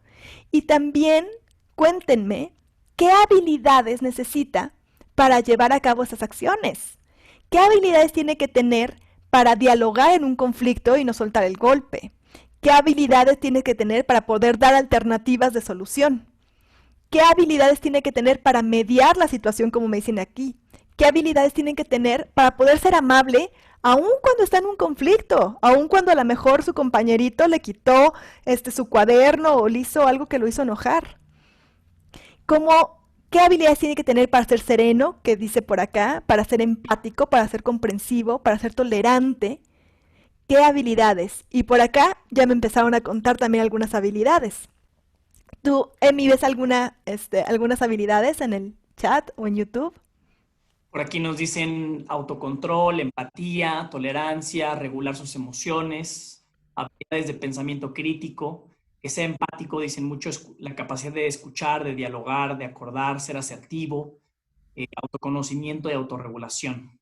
Y también cuéntenme qué habilidades necesita para llevar a cabo esas acciones. ¿Qué habilidades tiene que tener para dialogar en un conflicto y no soltar el golpe? ¿Qué habilidades tiene que tener para poder dar alternativas de solución? ¿Qué habilidades tiene que tener para mediar la situación, como me dicen aquí? ¿Qué habilidades tienen que tener para poder ser amable aun cuando está en un conflicto? Aun cuando a lo mejor su compañerito le quitó su cuaderno o le hizo algo que lo hizo enojar. ¿Qué habilidades tiene que tener para ser sereno, que dice por acá, para ser empático, para ser comprensivo, para ser tolerante? ¿Qué habilidades? Y por acá ya me empezaron a contar también algunas habilidades. ¿Tú, Emi, ves algunas habilidades en el chat o en YouTube? Por aquí nos dicen autocontrol, empatía, tolerancia, regular sus emociones, habilidades de pensamiento crítico, que sea empático, dicen mucho, la capacidad de escuchar, de dialogar, de acordar, ser asertivo, autoconocimiento y autorregulación.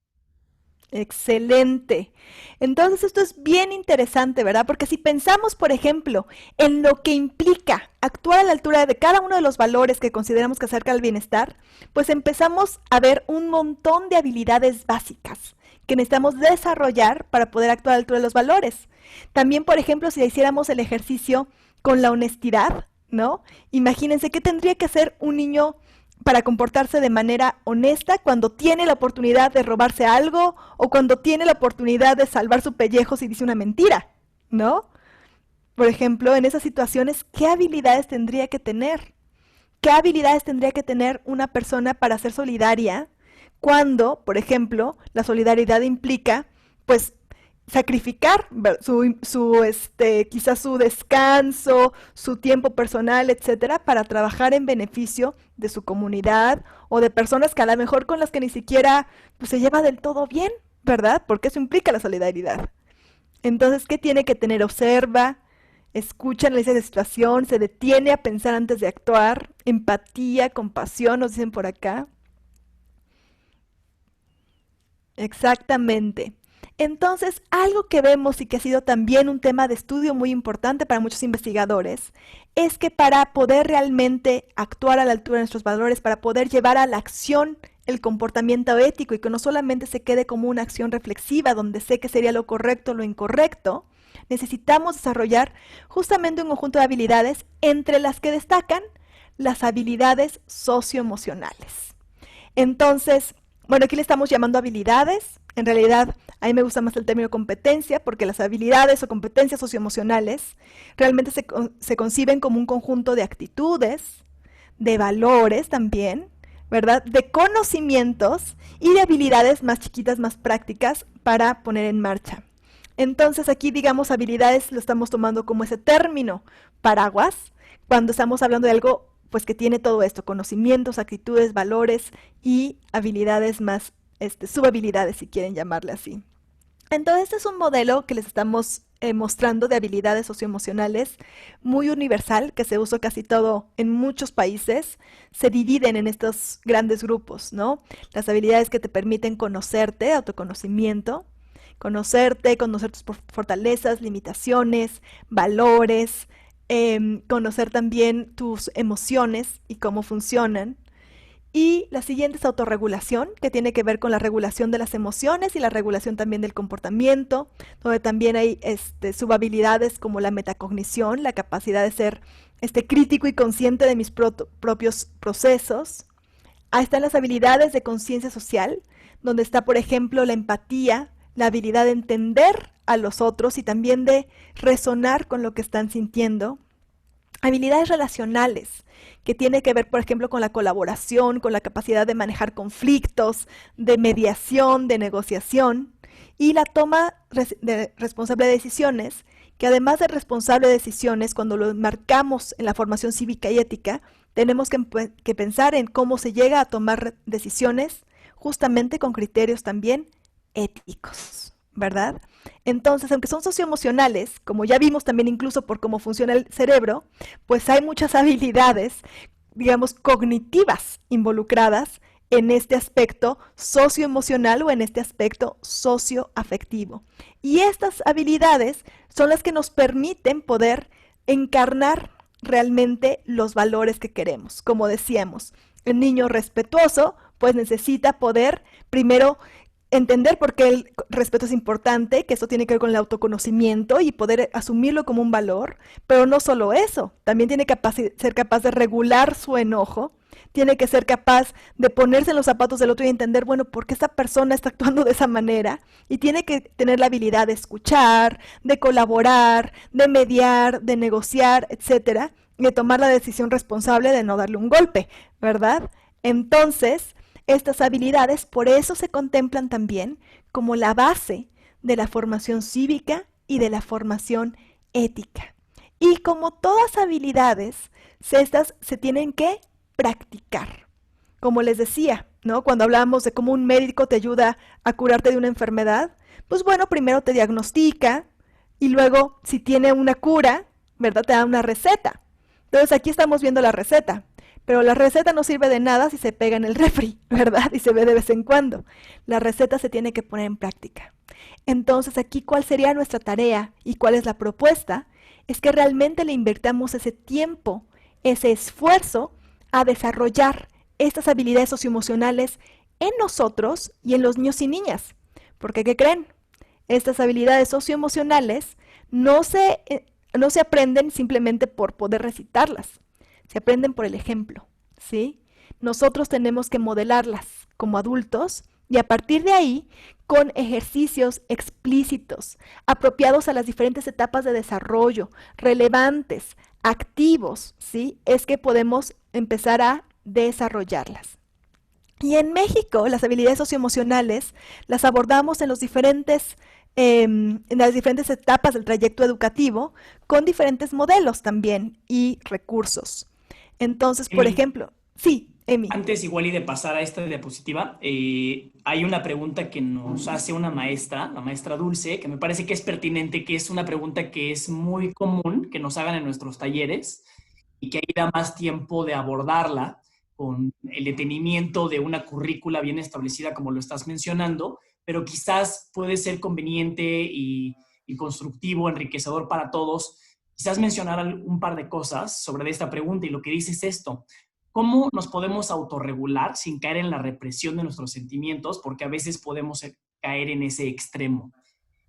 Excelente. Entonces esto es bien interesante, ¿verdad? Porque si pensamos, por ejemplo, en lo que implica actuar a la altura de cada uno de los valores que consideramos que acerca al bienestar, pues empezamos a ver un montón de habilidades básicas que necesitamos desarrollar para poder actuar a la altura de los valores. También, por ejemplo, si hiciéramos el ejercicio con la honestidad, ¿no? Imagínense qué tendría que hacer un niño para comportarse de manera honesta cuando tiene la oportunidad de robarse algo o cuando tiene la oportunidad de salvar su pellejo si dice una mentira, ¿no? Por ejemplo, en esas situaciones, ¿qué habilidades tendría que tener? ¿Qué habilidades tendría que tener una persona para ser solidaria cuando, por ejemplo, la solidaridad implica, pues, sacrificar quizás su descanso, su tiempo personal, etcétera, para trabajar en beneficio de su comunidad o de personas que a lo mejor con las que ni siquiera pues, se lleva del todo bien, ¿verdad? Porque eso implica la solidaridad. Entonces, ¿qué tiene que tener? Observa, escucha, analiza la situación, se detiene a pensar antes de actuar, empatía, compasión, nos dicen por acá. Exactamente. Entonces, algo que vemos y que ha sido también un tema de estudio muy importante para muchos investigadores, es que para poder realmente actuar a la altura de nuestros valores, para poder llevar a la acción el comportamiento ético y que no solamente se quede como una acción reflexiva donde sé que sería lo correcto o lo incorrecto, necesitamos desarrollar justamente un conjunto de habilidades entre las que destacan las habilidades socioemocionales. Entonces, bueno, aquí le estamos llamando habilidades. En realidad, a mí me gusta más el término competencia porque las habilidades o competencias socioemocionales realmente se conciben como un conjunto de actitudes, de valores también, ¿verdad? De conocimientos y de habilidades más chiquitas, más prácticas para poner en marcha. Entonces aquí, digamos, habilidades lo estamos tomando como ese término paraguas cuando estamos hablando de algo pues que tiene todo esto, conocimientos, actitudes, valores y habilidades más, subhabilidades si quieren llamarle así. Entonces este es un modelo que les estamos mostrando de habilidades socioemocionales muy universal, que se usa casi todo en muchos países, se dividen en estos grandes grupos, ¿no? Las habilidades que te permiten conocerte, autoconocimiento, conocerte, conocer tus fortalezas, limitaciones, valores, conocer también tus emociones y cómo funcionan. Y la siguiente es autorregulación, que tiene que ver con la regulación de las emociones y la regulación también del comportamiento, donde también hay subhabilidades como la metacognición, la capacidad de ser crítico y consciente de mis propios procesos. Ahí están las habilidades de conciencia social, donde está, por ejemplo, la empatía, la habilidad de entender a los otros y también de resonar con lo que están sintiendo. Habilidades relacionales, que tiene que ver, por ejemplo, con la colaboración, con la capacidad de manejar conflictos, de mediación, de negociación, y la toma responsable de decisiones, que además de responsable de decisiones, cuando lo marcamos en la formación cívica y ética, tenemos que pensar en cómo se llega a tomar decisiones justamente con criterios también éticos, ¿verdad? Entonces, aunque son socioemocionales, como ya vimos también incluso por cómo funciona el cerebro, pues hay muchas habilidades, digamos, cognitivas involucradas en este aspecto socioemocional o en este aspecto socioafectivo. Y estas habilidades son las que nos permiten poder encarnar realmente los valores que queremos. Como decíamos, el niño respetuoso pues necesita poder primero entender por qué el respeto es importante, que eso tiene que ver con el autoconocimiento y poder asumirlo como un valor, pero no solo eso, también tiene que ser capaz de regular su enojo, tiene que ser capaz de ponerse en los zapatos del otro y entender, bueno, por qué esta persona está actuando de esa manera, y tiene que tener la habilidad de escuchar, de colaborar, de mediar, de negociar, etcétera, y de tomar la decisión responsable de no darle un golpe, ¿verdad? Entonces, estas habilidades por eso se contemplan también como la base de la formación cívica y de la formación ética. Y como todas habilidades, estas se tienen que practicar. Como les decía, ¿no? Cuando hablábamos de cómo un médico te ayuda a curarte de una enfermedad, pues bueno, primero te diagnostica y luego si tiene una cura, ¿verdad? Te da una receta. Entonces aquí estamos viendo la receta. Pero la receta no sirve de nada si se pega en el refri, ¿verdad? Y se ve de vez en cuando. La receta se tiene que poner en práctica. Entonces, aquí, ¿cuál sería nuestra tarea y cuál es la propuesta? Es que realmente le invirtamos ese tiempo, ese esfuerzo a desarrollar estas habilidades socioemocionales en nosotros y en los niños y niñas. Porque, ¿qué creen? Estas habilidades socioemocionales no se aprenden simplemente por poder recitarlas. Se aprenden por el ejemplo, ¿sí? Nosotros tenemos que modelarlas como adultos y a partir de ahí, con ejercicios explícitos, apropiados a las diferentes etapas de desarrollo, relevantes, activos, ¿sí? Es que podemos empezar a desarrollarlas. Y en México, las habilidades socioemocionales las abordamos en los diferentes en las diferentes etapas del trayecto educativo con diferentes modelos también y recursos. Entonces, por Emi, ejemplo, sí, Emi. antes igual y de pasar a esta diapositiva, hay una pregunta que nos hace una maestra, la maestra Dulce, que me parece que es pertinente, que es una pregunta que es muy común que nos hagan en nuestros talleres y que ahí da más tiempo de abordarla con el detenimiento de una currícula bien establecida como lo estás mencionando, pero quizás puede ser conveniente y constructivo, enriquecedor para todos, quizás mencionar un par de cosas sobre esta pregunta y lo que dice es esto. ¿Cómo nos podemos autorregular sin caer en la represión de nuestros sentimientos? Porque a veces podemos caer en ese extremo.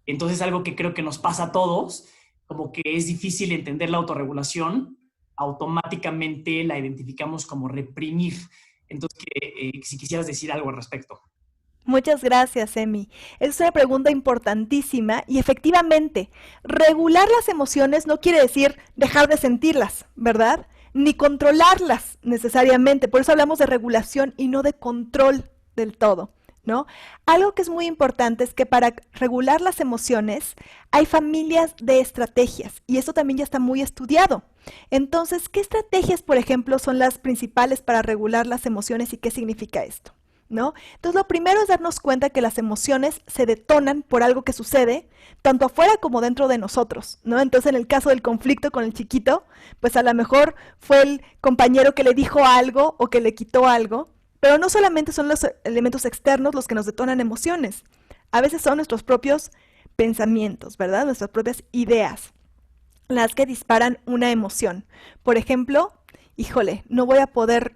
Entonces, algo que creo que nos pasa a todos, como que es difícil entender la autorregulación, automáticamente la identificamos como reprimir. Entonces, si quisieras decir algo al respecto. Muchas gracias, Emi. Es una pregunta importantísima y efectivamente, regular las emociones no quiere decir dejar de sentirlas, ¿verdad? Ni controlarlas necesariamente. Por eso hablamos de regulación y no de control del todo, ¿no? Algo que es muy importante es que para regular las emociones hay familias de estrategias y eso también ya está muy estudiado. Entonces, ¿qué estrategias, por ejemplo, son las principales para regular las emociones y qué significa esto? ¿No? Entonces, lo primero es darnos cuenta que las emociones se detonan por algo que sucede, tanto afuera como dentro de nosotros, ¿no? Entonces, en el caso del conflicto con el chiquito, pues a lo mejor fue el compañero que le dijo algo o que le quitó algo, pero no solamente son los elementos externos los que nos detonan emociones, a veces son nuestros propios pensamientos, ¿verdad? Nuestras propias ideas, las que disparan una emoción. Por ejemplo, híjole, no voy a poder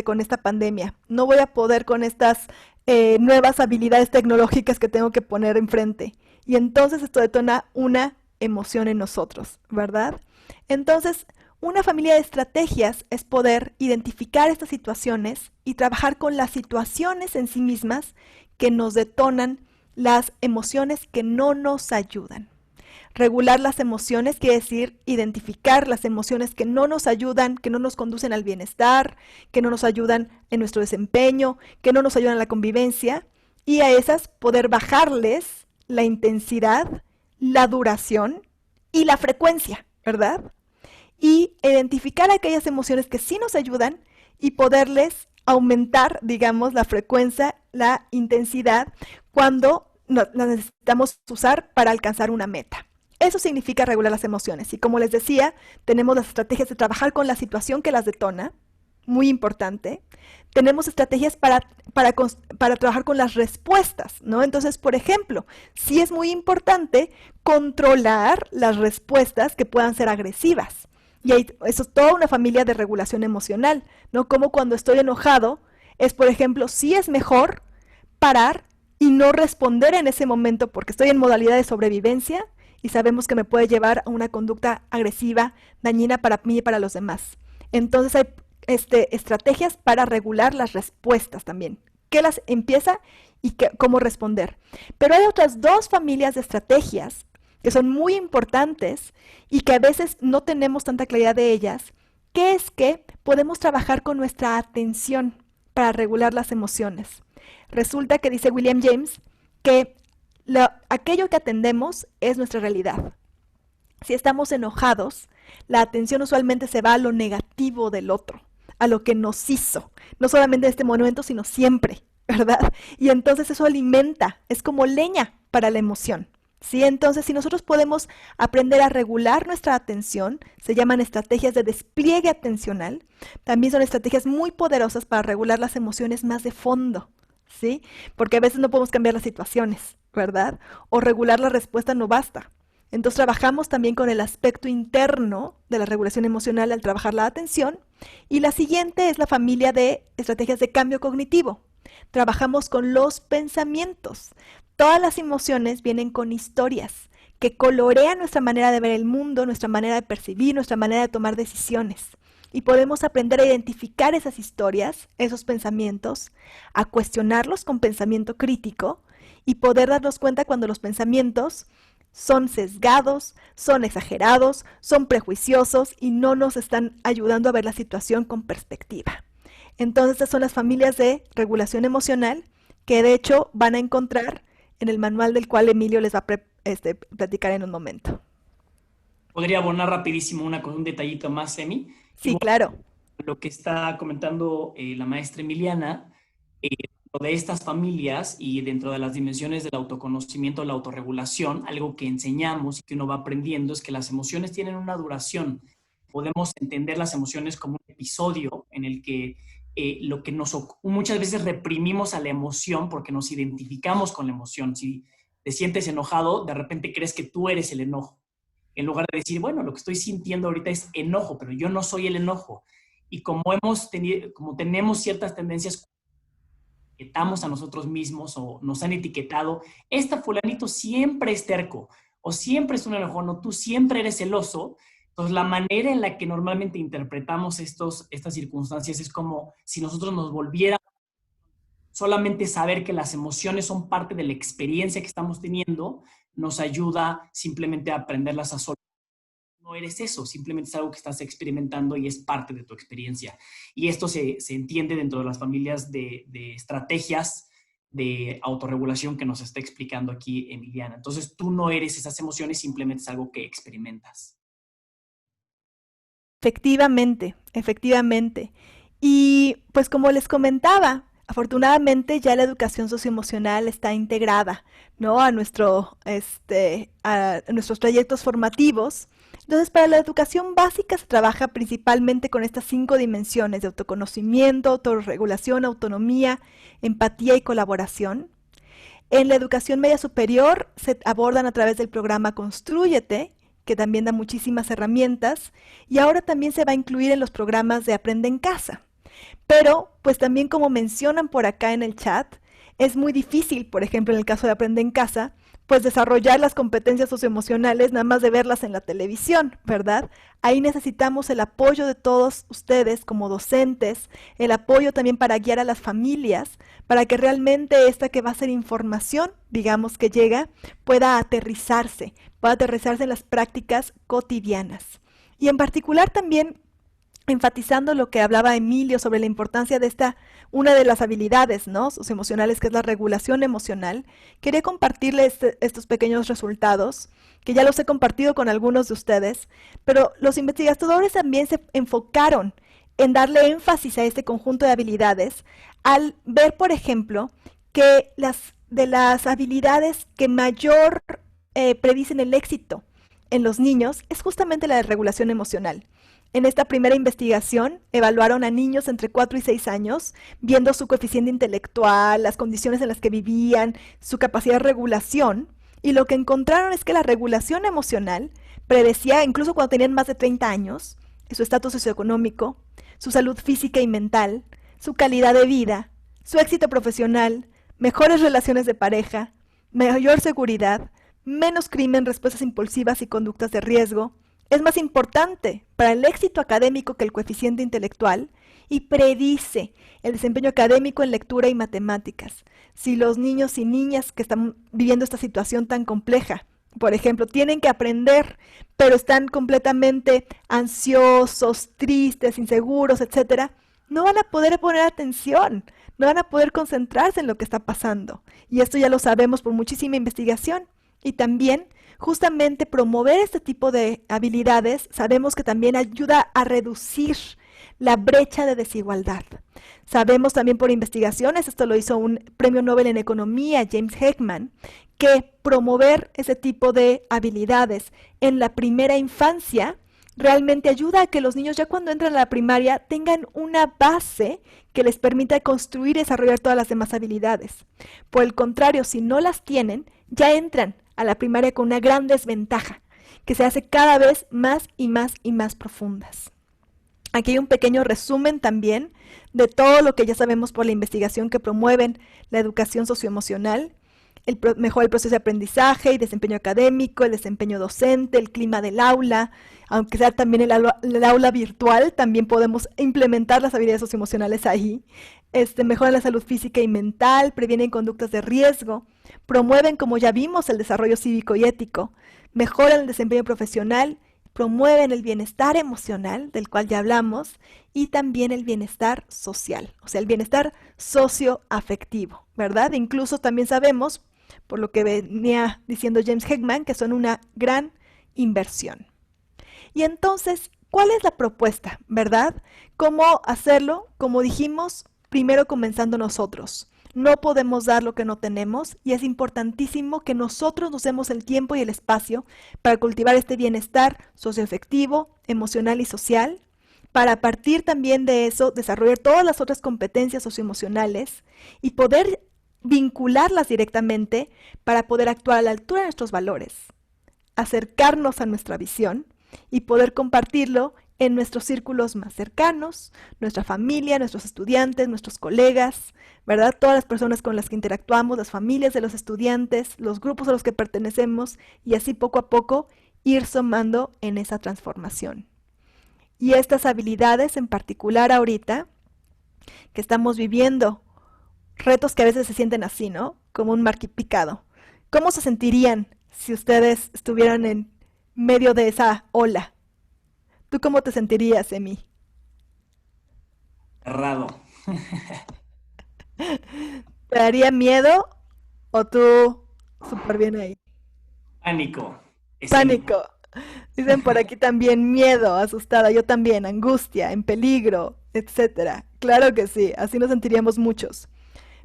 con esta pandemia, no voy a poder con estas nuevas habilidades tecnológicas que tengo que poner enfrente. Y entonces esto detona una emoción en nosotros, ¿verdad? Entonces, una familia de estrategias es poder identificar estas situaciones y trabajar con las situaciones en sí mismas que nos detonan las emociones que no nos ayudan. Regular las emociones quiere decir identificar las emociones que no nos ayudan, que no nos conducen al bienestar, que no nos ayudan en nuestro desempeño, que no nos ayudan en la convivencia, y a esas poder bajarles la intensidad, la duración y la frecuencia, ¿verdad? Y identificar aquellas emociones que sí nos ayudan y poderles aumentar, digamos, la frecuencia, la intensidad cuando las necesitamos usar para alcanzar una meta. Eso significa regular las emociones. Y como les decía, tenemos las estrategias de trabajar con la situación que las detona, muy importante. Tenemos estrategias para trabajar con las respuestas, ¿no? Entonces, por ejemplo, sí es muy importante controlar las respuestas que puedan ser agresivas. Y eso es toda una familia de regulación emocional, ¿no? Como cuando estoy enojado, es, por ejemplo, sí es mejor parar y no responder en ese momento porque estoy en modalidad de sobrevivencia y sabemos que me puede llevar a una conducta agresiva, dañina para mí y para los demás. Entonces hay estrategias para regular las respuestas también. ¿Qué las empieza y cómo responder? Pero hay otras dos familias de estrategias que son muy importantes y que a veces no tenemos tanta claridad de ellas, que es que podemos trabajar con nuestra atención para regular las emociones. Resulta que dice William James que aquello que atendemos es nuestra realidad. Si estamos enojados, la atención usualmente se va a lo negativo del otro, a lo que nos hizo, no solamente en este momento, sino siempre, ¿verdad? Y entonces eso alimenta, es como leña para la emoción, ¿sí? Entonces, si nosotros podemos aprender a regular nuestra atención, se llaman estrategias de despliegue atencional, también son estrategias muy poderosas para regular las emociones más de fondo, ¿sí? Porque a veces no podemos cambiar las situaciones, ¿verdad? O regular la respuesta no basta. Entonces trabajamos también con el aspecto interno de la regulación emocional al trabajar la atención. Y la siguiente es la familia de estrategias de cambio cognitivo. Trabajamos con los pensamientos. Todas las emociones vienen con historias que colorean nuestra manera de ver el mundo, nuestra manera de percibir, nuestra manera de tomar decisiones. Y podemos aprender a identificar esas historias, esos pensamientos, a cuestionarlos con pensamiento crítico y poder darnos cuenta cuando los pensamientos son sesgados, son exagerados, son prejuiciosos y no nos están ayudando a ver la situación con perspectiva. Entonces, estas son las familias de regulación emocional que de hecho van a encontrar en el manual del cual Emilio les va platicar en un momento. Podría abonar rapidísimo un detallito más, Emi. Sí, claro. Lo que está comentando la maestra Emiliana, dentro de estas familias y dentro de las dimensiones del autoconocimiento, la autorregulación, algo que enseñamos y que uno va aprendiendo es que las emociones tienen una duración. Podemos entender las emociones como un episodio en el que muchas veces reprimimos a la emoción porque nos identificamos con la emoción. Si te sientes enojado, de repente crees que tú eres el enojo. En lugar de decir, bueno, lo que estoy sintiendo ahorita es enojo, pero yo no soy el enojo. Y como tenemos ciertas tendencias, etiquetamos a nosotros mismos o nos han etiquetado, fulanito siempre es terco, o siempre es un enojón, o tú siempre eres celoso. Entonces, la manera en la que normalmente interpretamos estas circunstancias es como si nosotros nos volviéramos solamente saber que las emociones son parte de la experiencia que estamos teniendo, nos ayuda simplemente a aprenderlas a soltar. No eres eso, simplemente es algo que estás experimentando y es parte de tu experiencia. Y esto se entiende dentro de las familias de estrategias de autorregulación que nos está explicando aquí Emiliana. Entonces, tú no eres esas emociones, simplemente es algo que experimentas. Efectivamente, efectivamente. Y pues como les comentaba, afortunadamente ya la educación socioemocional está integrada, ¿no? A nuestros trayectos formativos. Entonces, para la educación básica se trabaja principalmente con estas 5 dimensiones de autoconocimiento, autorregulación, autonomía, empatía y colaboración. En la educación media superior se abordan a través del programa Constrúyete, que también da muchísimas herramientas, y ahora también se va a incluir en los programas de Aprende en Casa. Pero, pues también como mencionan por acá en el chat, es muy difícil, por ejemplo, en el caso de Aprende en Casa, pues desarrollar las competencias socioemocionales nada más de verlas en la televisión, ¿verdad? Ahí necesitamos el apoyo de todos ustedes como docentes, el apoyo también para guiar a las familias, para que realmente esta que va a ser información, digamos que llega, pueda aterrizarse en las prácticas cotidianas. Y en particular también enfatizando lo que hablaba Emilio sobre la importancia de una de las habilidades, ¿no?, socioemocionales, que es la regulación emocional. Quería compartirles estos pequeños resultados, que ya los he compartido con algunos de ustedes, pero los investigadores también se enfocaron en darle énfasis a este conjunto de habilidades al ver, por ejemplo, que de las habilidades que mayor predicen el éxito en los niños es justamente la de regulación emocional. En esta primera investigación evaluaron a niños entre 4 y 6 años, viendo su coeficiente intelectual, las condiciones en las que vivían, su capacidad de regulación, y lo que encontraron es que la regulación emocional predecía, incluso cuando tenían más de 30 años, su estatus socioeconómico, su salud física y mental, su calidad de vida, su éxito profesional, mejores relaciones de pareja, mayor seguridad, menos crimen, respuestas impulsivas y conductas de riesgo. Es más importante para el éxito académico que el coeficiente intelectual y predice el desempeño académico en lectura y matemáticas. Si los niños y niñas que están viviendo esta situación tan compleja, por ejemplo, tienen que aprender, pero están completamente ansiosos, tristes, inseguros, etcétera, no van a poder poner atención, no van a poder concentrarse en lo que está pasando. Y esto ya lo sabemos por muchísima investigación. Y también, justamente promover este tipo de habilidades, sabemos que también ayuda a reducir la brecha de desigualdad. Sabemos también por investigaciones, esto lo hizo un premio Nobel en Economía, James Heckman, que promover ese tipo de habilidades en la primera infancia realmente ayuda a que los niños ya cuando entran a la primaria tengan una base que les permita construir y desarrollar todas las demás habilidades. Por el contrario, si no las tienen, ya entran a la primaria con una gran desventaja, que se hace cada vez más y más y más profundas. Aquí hay un pequeño resumen también de todo lo que ya sabemos por la investigación que promueven la educación socioemocional, mejora el proceso de aprendizaje y desempeño académico, el desempeño docente, el clima del aula, aunque sea también el aula virtual, también podemos implementar las habilidades socioemocionales ahí. Mejoran la salud física y mental, previenen conductas de riesgo, promueven, como ya vimos, el desarrollo cívico y ético, mejoran el desempeño profesional, promueven el bienestar emocional, del cual ya hablamos, y también el bienestar social, o sea, el bienestar socioafectivo, ¿verdad? Incluso también sabemos por lo que venía diciendo James Heckman, que son una gran inversión. Y entonces, ¿cuál es la propuesta, verdad? ¿Cómo hacerlo? Como dijimos, primero comenzando nosotros. No podemos dar lo que no tenemos y es importantísimo que nosotros nos demos el tiempo y el espacio para cultivar este bienestar socioafectivo, emocional y social, para a partir también de eso desarrollar todas las otras competencias socioemocionales y poder vincularlas directamente para poder actuar a la altura de nuestros valores, acercarnos a nuestra visión y poder compartirlo en nuestros círculos más cercanos, nuestra familia, nuestros estudiantes, nuestros colegas, ¿verdad? Todas las personas con las que interactuamos, las familias de los estudiantes, los grupos a los que pertenecemos y así poco a poco ir sumando en esa transformación. Y estas habilidades en particular ahorita, que estamos viviendo retos que a veces se sienten así, ¿no? Como un marquipicado. ¿Cómo se sentirían si ustedes estuvieran en medio de esa ola? ¿Tú cómo te sentirías, Emi? Cerrado. ¿Te daría miedo o tú súper bien ahí? Pánico. Pánico. Dicen por aquí también miedo, asustada, yo también, angustia, en peligro, etcétera. Claro que sí, así nos sentiríamos muchos.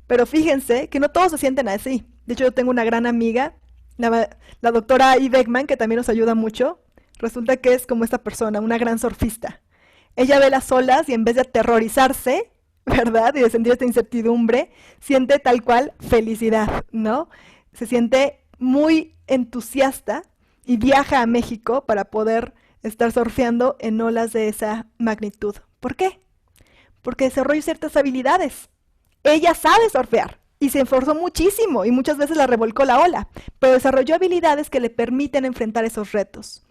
Pero fíjense que no todos se sienten así. De hecho, yo tengo una gran amiga, la doctora I. Beckman, que también nos ayuda mucho. Resulta que es como esta persona, una gran surfista. Ella ve las olas y en vez de aterrorizarse, ¿verdad? Y de sentir esta incertidumbre, siente tal cual felicidad, ¿no? Se siente muy entusiasta y viaja a México para poder estar surfeando en olas de esa magnitud. ¿Por qué? Porque desarrolla ciertas habilidades. Ella sabe surfear y se esforzó muchísimo y muchas veces la revolcó la ola, pero desarrolló habilidades que le permiten enfrentar esos retos.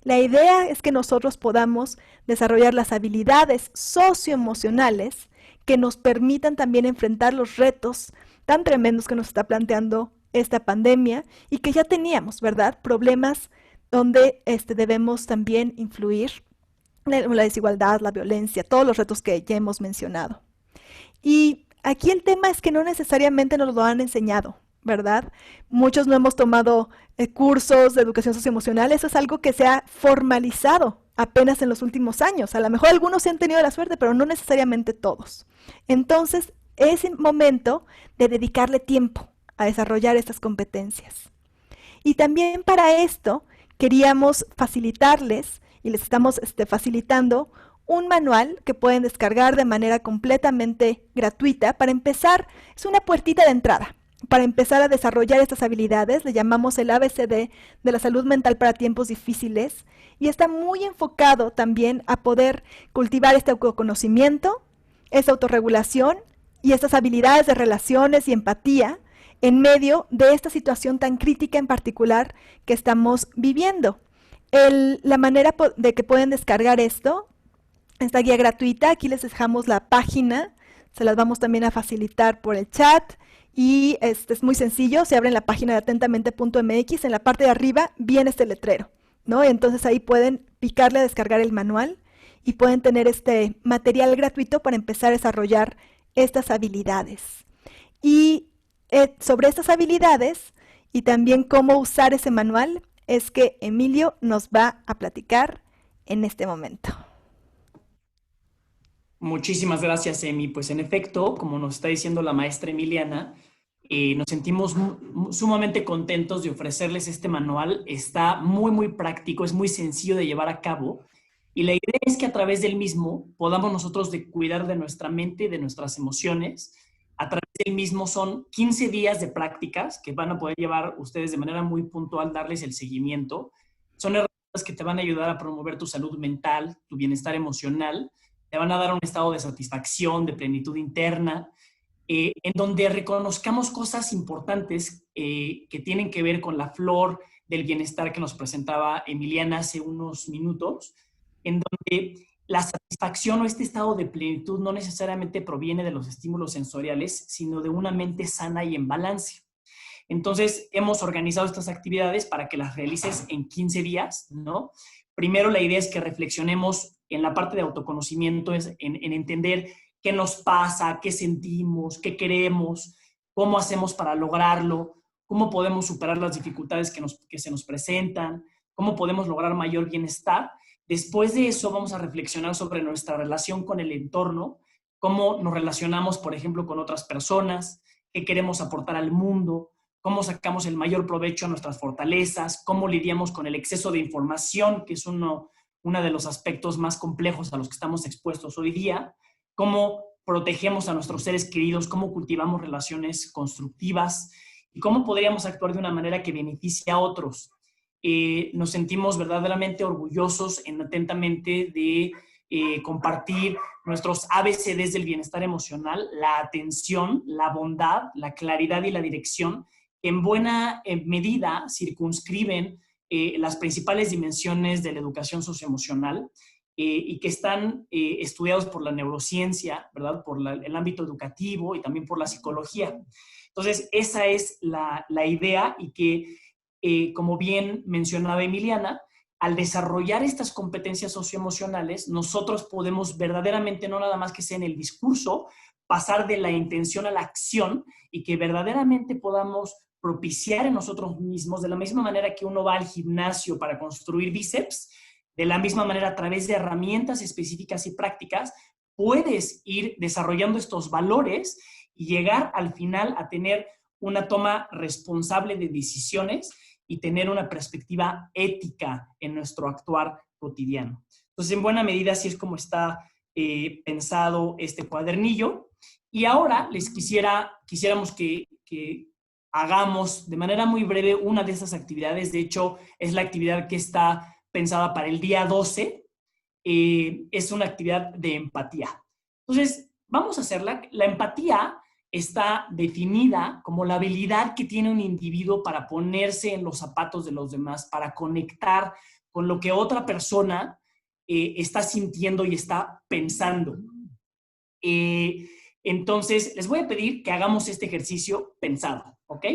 La idea es que nosotros podamos desarrollar las habilidades socioemocionales que nos permitan también enfrentar los retos tan tremendos que nos está planteando esta pandemia y que ya teníamos, ¿verdad? Problemas donde debemos también influir, la desigualdad, la violencia, todos los retos que ya hemos mencionado. Y aquí el tema es que no necesariamente nos lo han enseñado, ¿verdad? Muchos no hemos tomado cursos de educación socioemocional, eso es algo que se ha formalizado apenas en los últimos años. A lo mejor algunos sí han tenido la suerte, pero no necesariamente todos. Entonces, es el momento de dedicarle tiempo a desarrollar estas competencias. Y también para esto queríamos facilitarles, y les estamos facilitando, un manual que pueden descargar de manera completamente gratuita para empezar, es una puertita de entrada. Para empezar a desarrollar estas habilidades, le llamamos el ABCD de la salud mental para tiempos difíciles y está muy enfocado también a poder cultivar este autoconocimiento, esta autorregulación y estas habilidades de relaciones y empatía en medio de esta situación tan crítica en particular que estamos viviendo. La manera de que pueden descargar esta guía gratuita, aquí les dejamos la página, se las vamos también a facilitar por el chat. Y es muy sencillo, se abre en la página de atentamente.mx, en la parte de arriba viene este letrero, ¿no? Entonces ahí pueden picarle a descargar el manual y pueden tener este material gratuito para empezar a desarrollar estas habilidades. Y sobre estas habilidades y también cómo usar ese manual es que Emilio nos va a platicar en este momento. Muchísimas gracias, Emi. Pues en efecto, como nos está diciendo la maestra Emiliana, nos sentimos sumamente contentos de ofrecerles este manual. Está muy práctico, es muy sencillo de llevar a cabo. Y la idea es que a través del mismo podamos nosotros cuidar de nuestra mente y de nuestras emociones. A través del mismo son 15 días de prácticas que van a poder llevar ustedes de manera muy puntual, darles el seguimiento. Son herramientas que te van a ayudar a promover tu salud mental, tu bienestar emocional. Te van a dar un estado de satisfacción, de plenitud interna, en donde reconozcamos cosas importantes que tienen que ver con la flor del bienestar que nos presentaba Emiliana hace unos minutos, en donde la satisfacción o este estado de plenitud no necesariamente proviene de los estímulos sensoriales, sino de una mente sana y en balance. Entonces, hemos organizado estas actividades para que las realices en 15 días, ¿no? Primero, la idea es que reflexionemos en la parte de autoconocimiento, en entender qué nos pasa, qué sentimos, qué queremos, cómo hacemos para lograrlo, cómo podemos superar las dificultades que se nos presentan, cómo podemos lograr mayor bienestar. Después de eso vamos a reflexionar sobre nuestra relación con el entorno, cómo nos relacionamos, por ejemplo, con otras personas, qué queremos aportar al mundo, cómo sacamos el mayor provecho a nuestras fortalezas, cómo lidiamos con el exceso de información, que es uno de los aspectos más complejos a los que estamos expuestos hoy día, cómo protegemos a nuestros seres queridos, cómo cultivamos relaciones constructivas y cómo podríamos actuar de una manera que beneficie a otros. Nos sentimos verdaderamente orgullosos atentamente de compartir nuestros ABCDs del bienestar emocional, la atención, la bondad, la claridad y la dirección, que en buena medida circunscriben las principales dimensiones de la educación socioemocional y que están estudiados por la neurociencia, ¿verdad? Por el ámbito educativo y también por la psicología. Entonces, esa es la idea y que, como bien mencionaba Emiliana, al desarrollar estas competencias socioemocionales, nosotros podemos verdaderamente, no nada más que sea en el discurso, pasar de la intención a la acción y que verdaderamente podamos propiciar en nosotros mismos, de la misma manera que uno va al gimnasio para construir bíceps, de la misma manera a través de herramientas específicas y prácticas, puedes ir desarrollando estos valores y llegar al final a tener una toma responsable de decisiones y tener una perspectiva ética en nuestro actuar cotidiano. Entonces, en buena medida, así es como está pensado este cuadernillo. Y ahora quisiéramos que hagamos de manera muy breve una de estas actividades. De hecho, es la actividad que está pensada para el día 12. Es una actividad de empatía. Entonces, vamos a hacerla. La empatía está definida como la habilidad que tiene un individuo para ponerse en los zapatos de los demás, para conectar con lo que otra persona está sintiendo y está pensando. Entonces, les voy a pedir que hagamos este ejercicio pensado, ¿ok?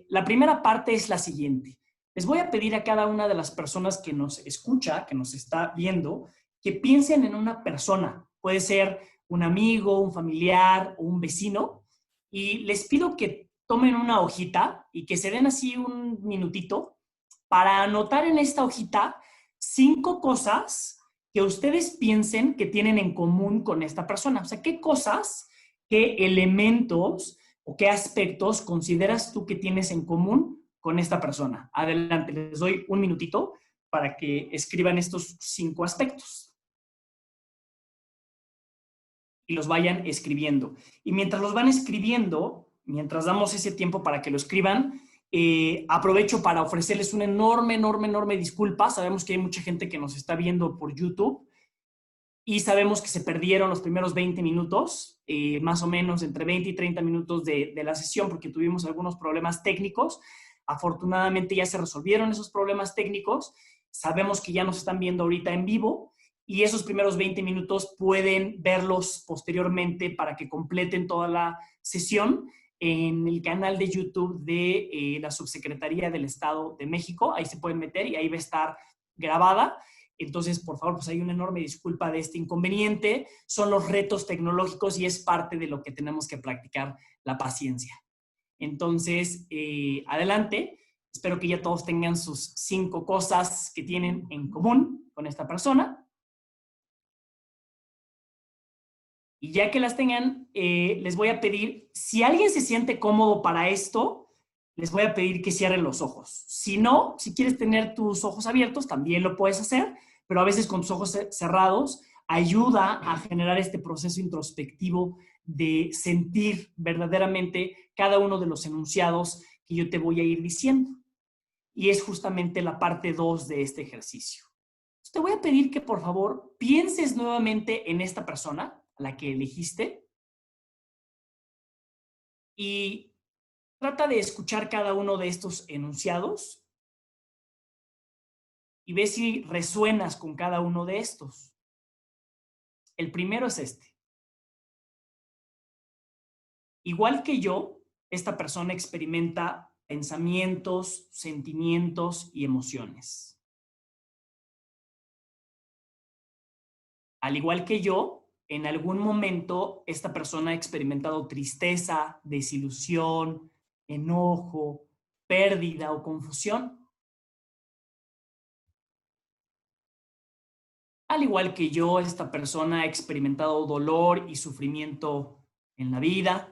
La primera parte es la siguiente. Les voy a pedir a cada una de las personas que nos escucha, que nos está viendo, que piensen en una persona. Puede ser un amigo, un familiar o un vecino, y les pido que tomen una hojita y que se den así un minutito para anotar en esta hojita 5 cosas que ustedes piensen que tienen en común con esta persona. O sea, ¿qué cosas, qué elementos o qué aspectos consideras tú que tienes en común con esta persona? Adelante, les doy un minutito para que escriban estos 5 aspectos y los vayan escribiendo. Y mientras los van escribiendo, mientras damos ese tiempo para que lo escriban, aprovecho para ofrecerles una enorme disculpa. Sabemos que hay mucha gente que nos está viendo por YouTube y sabemos que se perdieron los primeros 20 minutos, más o menos entre 20 y 30 minutos de la sesión porque tuvimos algunos problemas técnicos. Afortunadamente ya se resolvieron esos problemas técnicos. Sabemos que ya nos están viendo ahorita en vivo y esos primeros 20 minutos pueden verlos posteriormente para que completen toda la sesión en el canal de YouTube de la Subsecretaría del Estado de México. Ahí se pueden meter y ahí va a estar grabada. Entonces, por favor, pues hay una enorme disculpa de este inconveniente. Son los retos tecnológicos y es parte de lo que tenemos que practicar, la paciencia. Entonces, adelante. Espero que ya todos tengan sus 5 cosas que tienen en común con esta persona. Y ya que las tengan, les voy a pedir, si alguien se siente cómodo para esto, les voy a pedir que cierren los ojos. Si no, si quieres tener tus ojos abiertos, también lo puedes hacer, pero a veces con tus ojos cerrados ayuda a generar este proceso introspectivo de sentir verdaderamente cada uno de los enunciados que yo te voy a ir diciendo. Y es justamente la parte 2 de este ejercicio. Entonces, te voy a pedir que por favor pienses nuevamente en esta persona a la que elegiste y trata de escuchar cada uno de estos enunciados y ve si resuenas con cada uno de estos. El primero es este. Igual que yo, esta persona experimenta pensamientos, sentimientos y emociones. Al igual que yo, en algún momento esta persona ha experimentado tristeza, desilusión, enojo, pérdida o confusión. Al igual que yo, esta persona ha experimentado dolor y sufrimiento en la vida.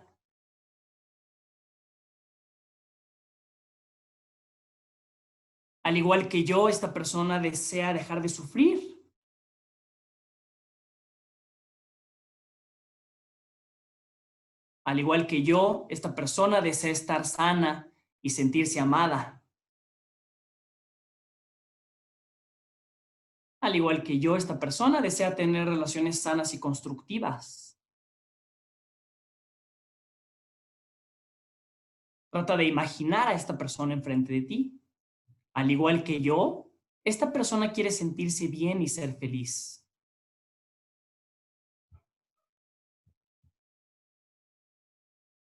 Al igual que yo, esta persona desea dejar de sufrir. Al igual que yo, esta persona desea estar sana y sentirse amada. Al igual que yo, esta persona desea tener relaciones sanas y constructivas. Trata de imaginar a esta persona enfrente de ti. Al igual que yo, esta persona quiere sentirse bien y ser feliz.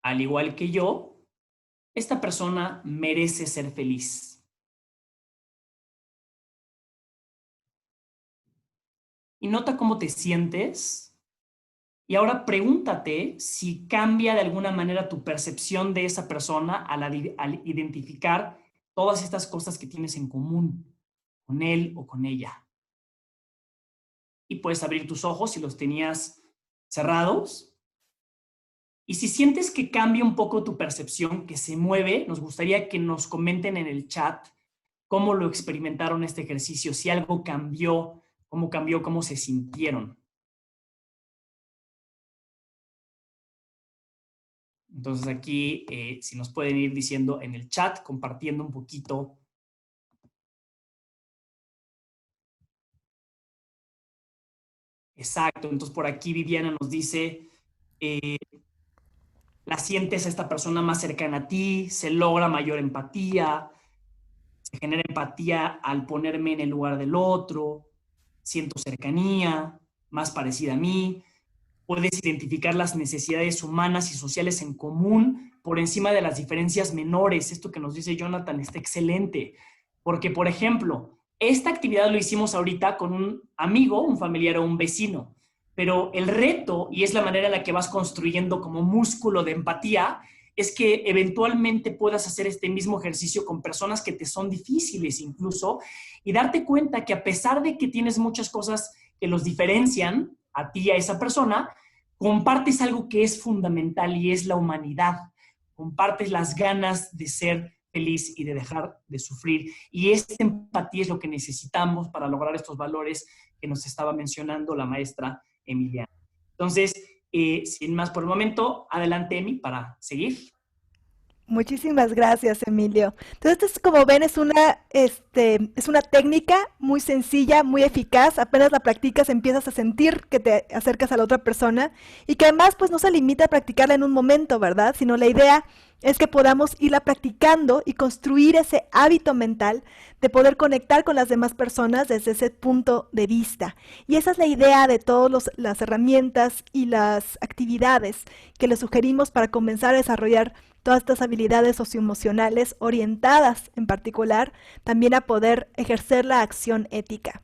Al igual que yo, esta persona merece ser feliz. Y nota cómo te sientes. Y ahora pregúntate si cambia de alguna manera tu percepción de esa persona al identificar todas estas cosas que tienes en común con él o con ella. Y puedes abrir tus ojos si los tenías cerrados. Y si sientes que cambia un poco tu percepción, que se mueve, nos gustaría que nos comenten en el chat cómo lo experimentaron este ejercicio, si algo cambió, cómo se sintieron. Entonces aquí, si nos pueden ir diciendo en el chat, compartiendo un poquito. Exacto, entonces por aquí Viviana nos dice, la sientes a esta persona más cercana a ti, se logra mayor empatía, se genera empatía al ponerme en el lugar del otro, siento cercanía, más parecida a mí, puedes identificar las necesidades humanas y sociales en común por encima de las diferencias menores. Esto que nos dice Jonathan está excelente, porque, por ejemplo, esta actividad lo hicimos ahorita con un amigo, un familiar o un vecino, pero el reto, y es la manera en la que vas construyendo como músculo de empatía, es que eventualmente puedas hacer este mismo ejercicio con personas que te son difíciles incluso, y darte cuenta que a pesar de que tienes muchas cosas que los diferencian a ti y a esa persona, compartes algo que es fundamental y es la humanidad. Compartes las ganas de ser feliz y de dejar de sufrir. Y esta empatía es lo que necesitamos para lograr estos valores que nos estaba mencionando la maestra Emiliana. Entonces, sin más por el momento, adelante, Emi, para seguir. Muchísimas gracias, Emilio. Entonces, como ven, es una técnica muy sencilla, muy eficaz. Apenas la practicas, empiezas a sentir que te acercas a la otra persona y que además, pues, no se limita a practicarla en un momento, ¿verdad? Sino la idea es que podamos irla practicando y construir ese hábito mental de poder conectar con las demás personas desde ese punto de vista. Y esa es la idea de todas las herramientas y las actividades que les sugerimos para comenzar a desarrollar todas estas habilidades socioemocionales orientadas en particular también a poder ejercer la acción ética.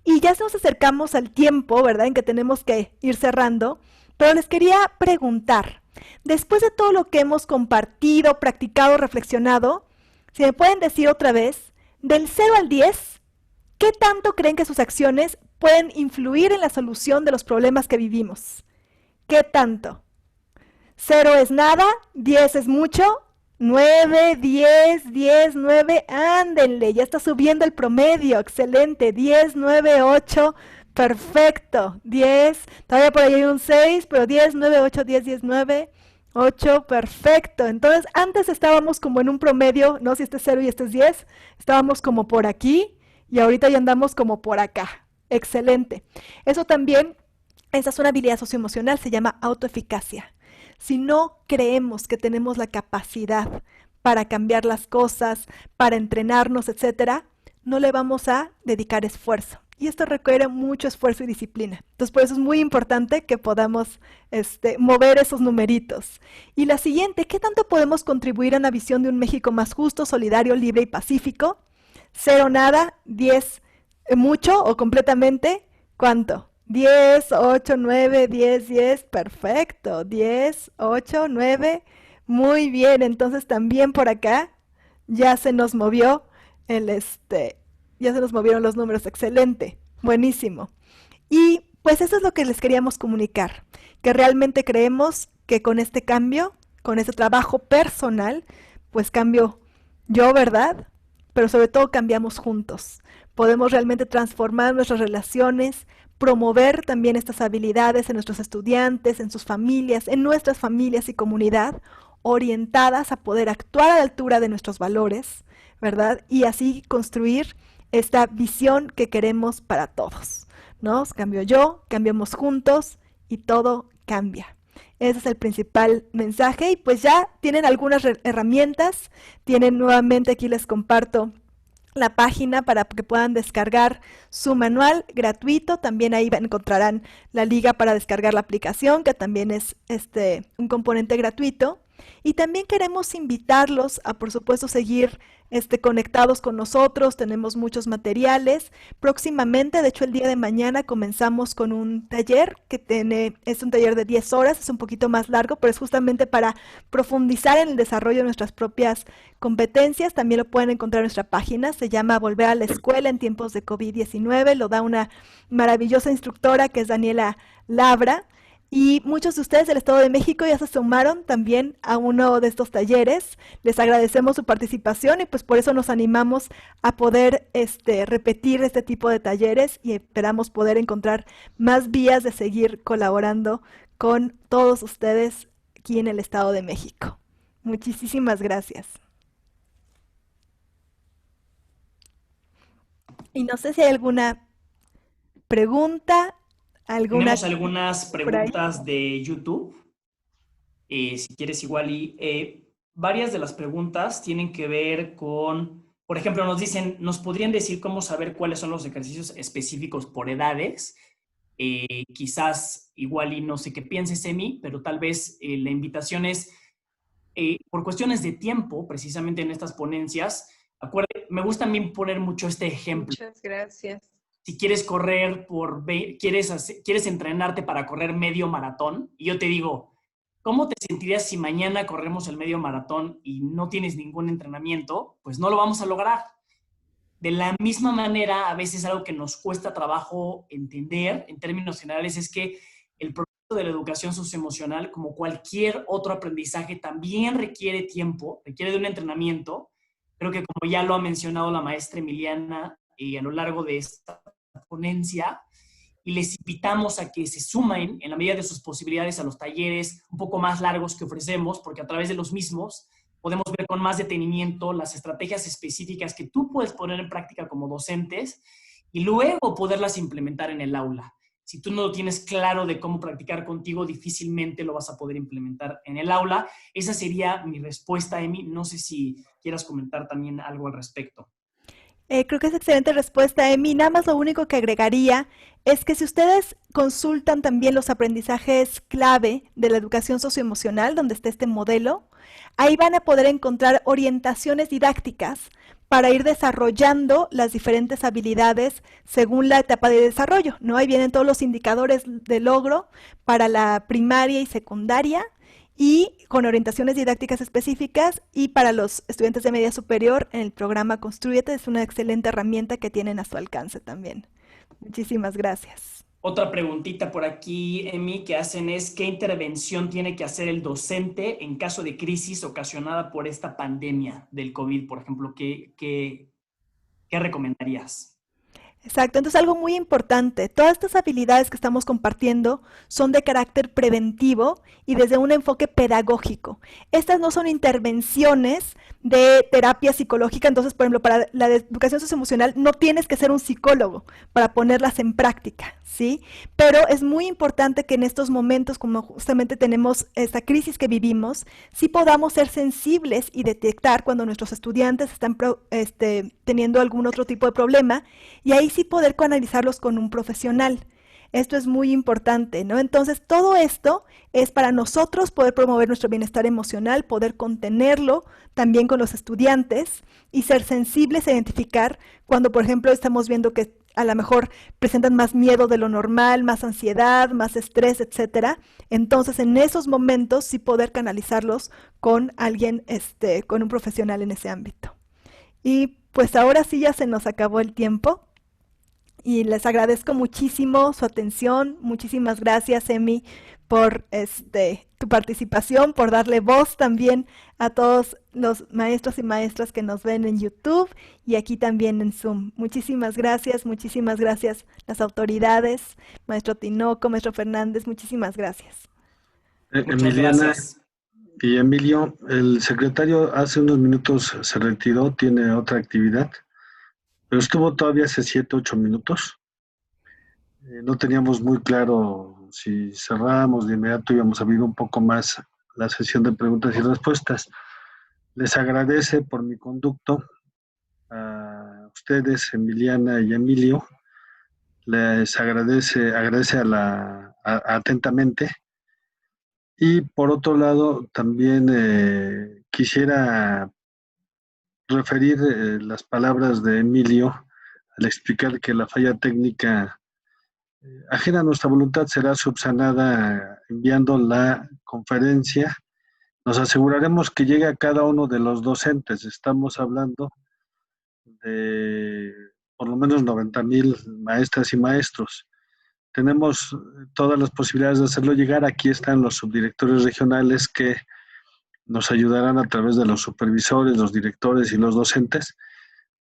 Y ya nos acercamos al tiempo, ¿verdad?, en que tenemos que ir cerrando, pero les quería preguntar, después de todo lo que hemos compartido, practicado, reflexionado, si me pueden decir otra vez, del 0 al 10, ¿qué tanto creen que sus acciones pueden influir en la solución de los problemas que vivimos? ¿Qué tanto? 0 es nada, 10 es mucho, 9, 10, 10, 9, ándenle, ya está subiendo el promedio, excelente, 10, 9, 8, perfecto, 10, todavía por ahí hay un 6, pero 10, 9, 8, 10, 10, 9, 8, perfecto. Entonces, antes estábamos como en un promedio, no, si este es 0 y este es 10, estábamos como por aquí y ahorita ya andamos como por acá, excelente. Eso también, esa es una habilidad socioemocional, se llama autoeficacia. Si no creemos que tenemos la capacidad para cambiar las cosas, para entrenarnos, etcétera, no le vamos a dedicar esfuerzo. Y esto requiere mucho esfuerzo y disciplina. Entonces, por eso es muy importante que podamos mover esos numeritos. Y la siguiente, ¿qué tanto podemos contribuir a una visión de un México más justo, solidario, libre y pacífico? 0 nada, 10 mucho o completamente, ¿cuánto? 10, 8, 9, 10, 10, perfecto. 10, 8, 9, Muy bien, entonces también por acá ya se nos movió el ya se nos movieron los números, excelente, buenísimo. Y pues eso es lo que les queríamos comunicar, que realmente creemos que con este cambio, con este trabajo personal, pues cambio yo, ¿verdad? Pero sobre todo cambiamos juntos. Podemos realmente transformar nuestras relaciones, promover también estas habilidades en nuestros estudiantes, en sus familias, en nuestras familias y comunidad, orientadas a poder actuar a la altura de nuestros valores, ¿verdad? Y así construir esta visión que queremos para todos, ¿no? Cambio yo, cambiamos juntos y todo cambia. Ese es el principal mensaje y pues ya tienen algunas herramientas, tienen nuevamente aquí les comparto la página para que puedan descargar su manual gratuito. También ahí encontrarán la liga para descargar la aplicación, que también es un componente gratuito. Y también queremos invitarlos a, por supuesto, seguir conectados con nosotros. Tenemos muchos materiales. Próximamente, de hecho el día de mañana, comenzamos con un taller que es un taller de 10 horas, es un poquito más largo, pero es justamente para profundizar en el desarrollo de nuestras propias competencias. También lo pueden encontrar en nuestra página, se llama Volver a la Escuela en tiempos de COVID-19, lo da una maravillosa instructora que es Daniela Labra. Y muchos de ustedes del Estado de México ya se sumaron también a uno de estos talleres. Les agradecemos su participación y pues por eso nos animamos a poder repetir este tipo de talleres y esperamos poder encontrar más vías de seguir colaborando con todos ustedes aquí en el Estado de México. Muchísimas gracias. Y no sé si hay alguna pregunta. Tenemos algunas preguntas de YouTube. Si quieres igual varias de las preguntas tienen que ver con, por ejemplo, nos podrían decir cómo saber cuáles son los ejercicios específicos por edades. Quizás igual no sé qué pienses, Emi, pero tal vez la invitación es, por cuestiones de tiempo, precisamente en estas ponencias, me gusta también poner mucho este ejemplo. Muchas gracias. Si quieres correr quieres entrenarte para correr medio maratón, y yo te digo, ¿cómo te sentirías si mañana corremos el medio maratón y no tienes ningún entrenamiento? Pues no lo vamos a lograr. De la misma manera, a veces algo que nos cuesta trabajo entender, en términos generales, es que el proceso de la educación socioemocional, como cualquier otro aprendizaje, también requiere tiempo, requiere de un entrenamiento. Creo que como ya lo ha mencionado la maestra Emiliana a lo largo de esta ponencia, y les invitamos a que se sumen en la medida de sus posibilidades a los talleres un poco más largos que ofrecemos, porque a través de los mismos podemos ver con más detenimiento las estrategias específicas que tú puedes poner en práctica como docentes y luego poderlas implementar en el aula. Si tú no lo tienes claro de cómo practicar contigo, difícilmente lo vas a poder implementar en el aula. Esa sería mi respuesta, Emi. No sé si quieras comentar también algo al respecto. Creo que es excelente respuesta, Emi. Nada más lo único que agregaría es que si ustedes consultan también los aprendizajes clave de la educación socioemocional, donde está este modelo, ahí van a poder encontrar orientaciones didácticas para ir desarrollando las diferentes habilidades según la etapa de desarrollo, ¿no? Ahí vienen todos los indicadores de logro para la primaria y secundaria, y con orientaciones didácticas específicas, y para los estudiantes de media superior en el programa Construyete es una excelente herramienta que tienen a su alcance también. Muchísimas gracias. Otra preguntita por aquí, Emi, que hacen es, ¿qué intervención tiene que hacer el docente en caso de crisis ocasionada por esta pandemia del COVID, por ejemplo? ¿Qué recomendarías? Exacto, entonces algo muy importante, todas estas habilidades que estamos compartiendo son de carácter preventivo y desde un enfoque pedagógico. Estas no son intervenciones de terapia psicológica, entonces, por ejemplo, para la educación socioemocional no tienes que ser un psicólogo para ponerlas en práctica, ¿sí? Pero es muy importante que en estos momentos, como justamente tenemos esta crisis que vivimos, sí podamos ser sensibles y detectar cuando nuestros estudiantes están teniendo algún otro tipo de problema, y ahí sí poder canalizarlos con un profesional. Esto es muy importante, ¿no? Entonces, todo esto es para nosotros poder promover nuestro bienestar emocional, poder contenerlo también con los estudiantes y ser sensibles a identificar cuando, por ejemplo, estamos viendo que a lo mejor presentan más miedo de lo normal, más ansiedad, más estrés, etcétera. Entonces, en esos momentos sí poder canalizarlos con alguien, con un profesional en ese ámbito. Y pues ahora sí ya se nos acabó el tiempo. Y les agradezco muchísimo su atención. Muchísimas gracias, Emi, por tu participación, por darle voz también a todos los maestros y maestras que nos ven en YouTube y aquí también en Zoom. Muchísimas gracias las autoridades, maestro Tinoco, maestro Fernández, muchísimas gracias. Emiliana y Emilio, el secretario hace unos minutos se retiró, tiene otra actividad, pero estuvo todavía hace 7, 8 minutos. No teníamos muy claro si cerrábamos de inmediato, íbamos a abrir un poco más la sesión de preguntas y respuestas. Les agradece por mi conducto a ustedes, Emiliana y Emilio. Les agradece atentamente. Y por otro lado, también quisiera referir las palabras de Emilio al explicar que la falla técnica ajena a nuestra voluntad será subsanada enviando la conferencia. Nos aseguraremos que llegue a cada uno de los docentes. Estamos hablando de por lo menos 90,000 maestras y maestros. Tenemos todas las posibilidades de hacerlo llegar. Aquí están los subdirectores regionales que nos ayudarán a través de los supervisores, los directores y los docentes,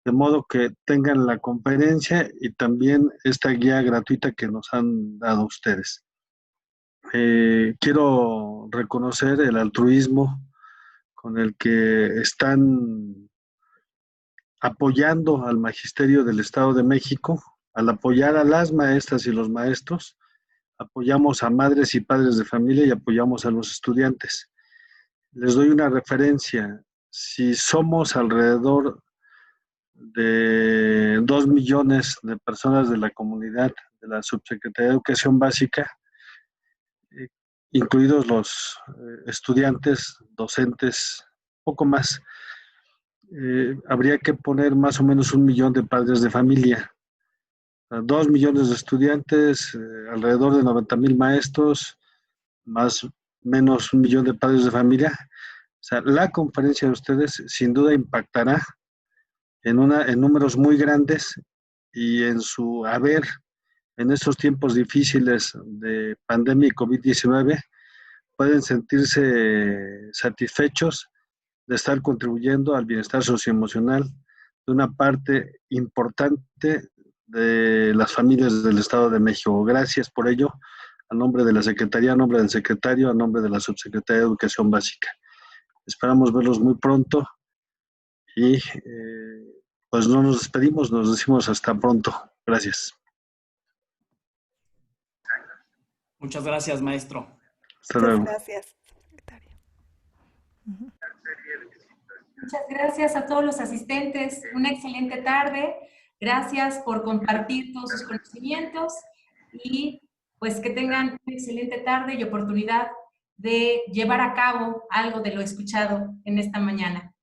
de modo que tengan la conferencia y también esta guía gratuita que nos han dado ustedes. Quiero reconocer el altruismo con el que están apoyando al Magisterio del Estado de México. Al apoyar a las maestras y los maestros, apoyamos a madres y padres de familia y apoyamos a los estudiantes. Les doy una referencia. Si somos alrededor de 2 millones de personas de la comunidad de la Subsecretaría de Educación Básica, incluidos los estudiantes, docentes, poco más, habría que poner más o menos 1 millón de padres de familia. 2 millones de estudiantes, alrededor de 90,000 maestros, más o menos 1 millón de padres de familia. O sea, la conferencia de ustedes sin duda impactará en números muy grandes y en su haber en estos tiempos difíciles de pandemia y COVID-19 pueden sentirse satisfechos de estar contribuyendo al bienestar socioemocional de una parte importante de las familias del Estado de México. Gracias por ello, a nombre de la Secretaría, a nombre del secretario, a nombre de la Subsecretaría de Educación Básica. Esperamos verlos muy pronto y pues no nos despedimos, nos decimos hasta pronto. Gracias. Muchas gracias, maestro. Hasta luego. Muchas gracias, secretario. Muchas gracias a todos los asistentes. Una excelente tarde. Gracias por compartir todos sus conocimientos y pues que tengan una excelente tarde y oportunidad de llevar a cabo algo de lo escuchado en esta mañana.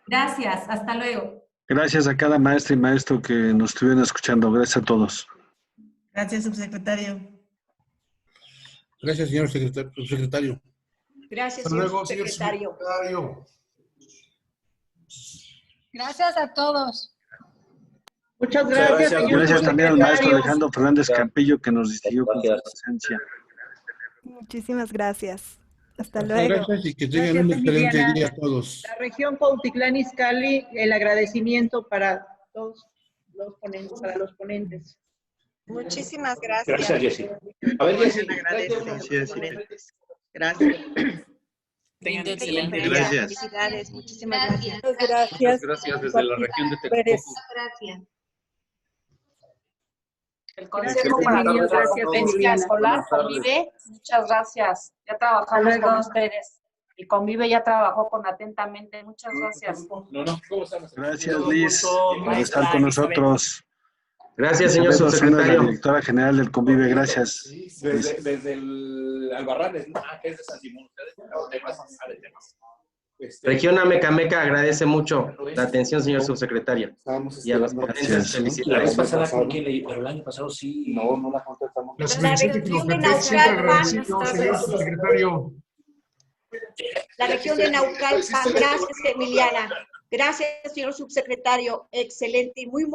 Gracias. Hasta luego. Gracias a cada maestra y maestro que nos estuvieron escuchando. Gracias a todos. Gracias, subsecretario. Gracias, señor subsecretario. Gracias, Hasta señor luego, subsecretario. secretario. Gracias a todos. Muchas gracias, señor Gracias también al maestro subsecretario. Alejandro Fernández Campillo que nos distinguió con su presencia. Muchísimas gracias. Hasta Muchas luego. gracias y que tengan Gracias, un excelente Emiliana. día a todos. La región Cuautitlán Izcalli, el agradecimiento para todos los ponentes. Muchísimas gracias. Gracias, Jessy. A ver, Jessy. Gracias. Gracias. Tengan Lindo excelente día. día. Gracias. Felicidades. Muchísimas gracias. Gracias. Gracias desde la región de Pérez. Texcoco. Gracias. El Gracias, Consejo para Emilio. la Gracias, Competencia Emiliana. Escolar, Buenas tardes. Convive, muchas gracias. Ya trabajamos Hasta luego. con ustedes. Y Convive ya trabajó con Atentamente. Muchas gracias. No. ¿Cómo estás? Gracias, Todo Liz, gusto, por maestra estar con Elizabeth. nosotros. Gracias, señor Isabel Osuna, la subsecretario. directora general del Convive. Gracias. Desde el Albarrán, que es de San Simón. Ustedes, de temas. Región Amecameca agradece mucho la atención, señor subsecretario. Y a las potencias, felicidades. La vez pasada, pero el año pasado sí. No la contestamos. La suficiente que nos permite, siempre agradecido, señor subsecretario. La región de Naucalpan, gracias Emiliana. Gracias, señor subsecretario. Excelente y muy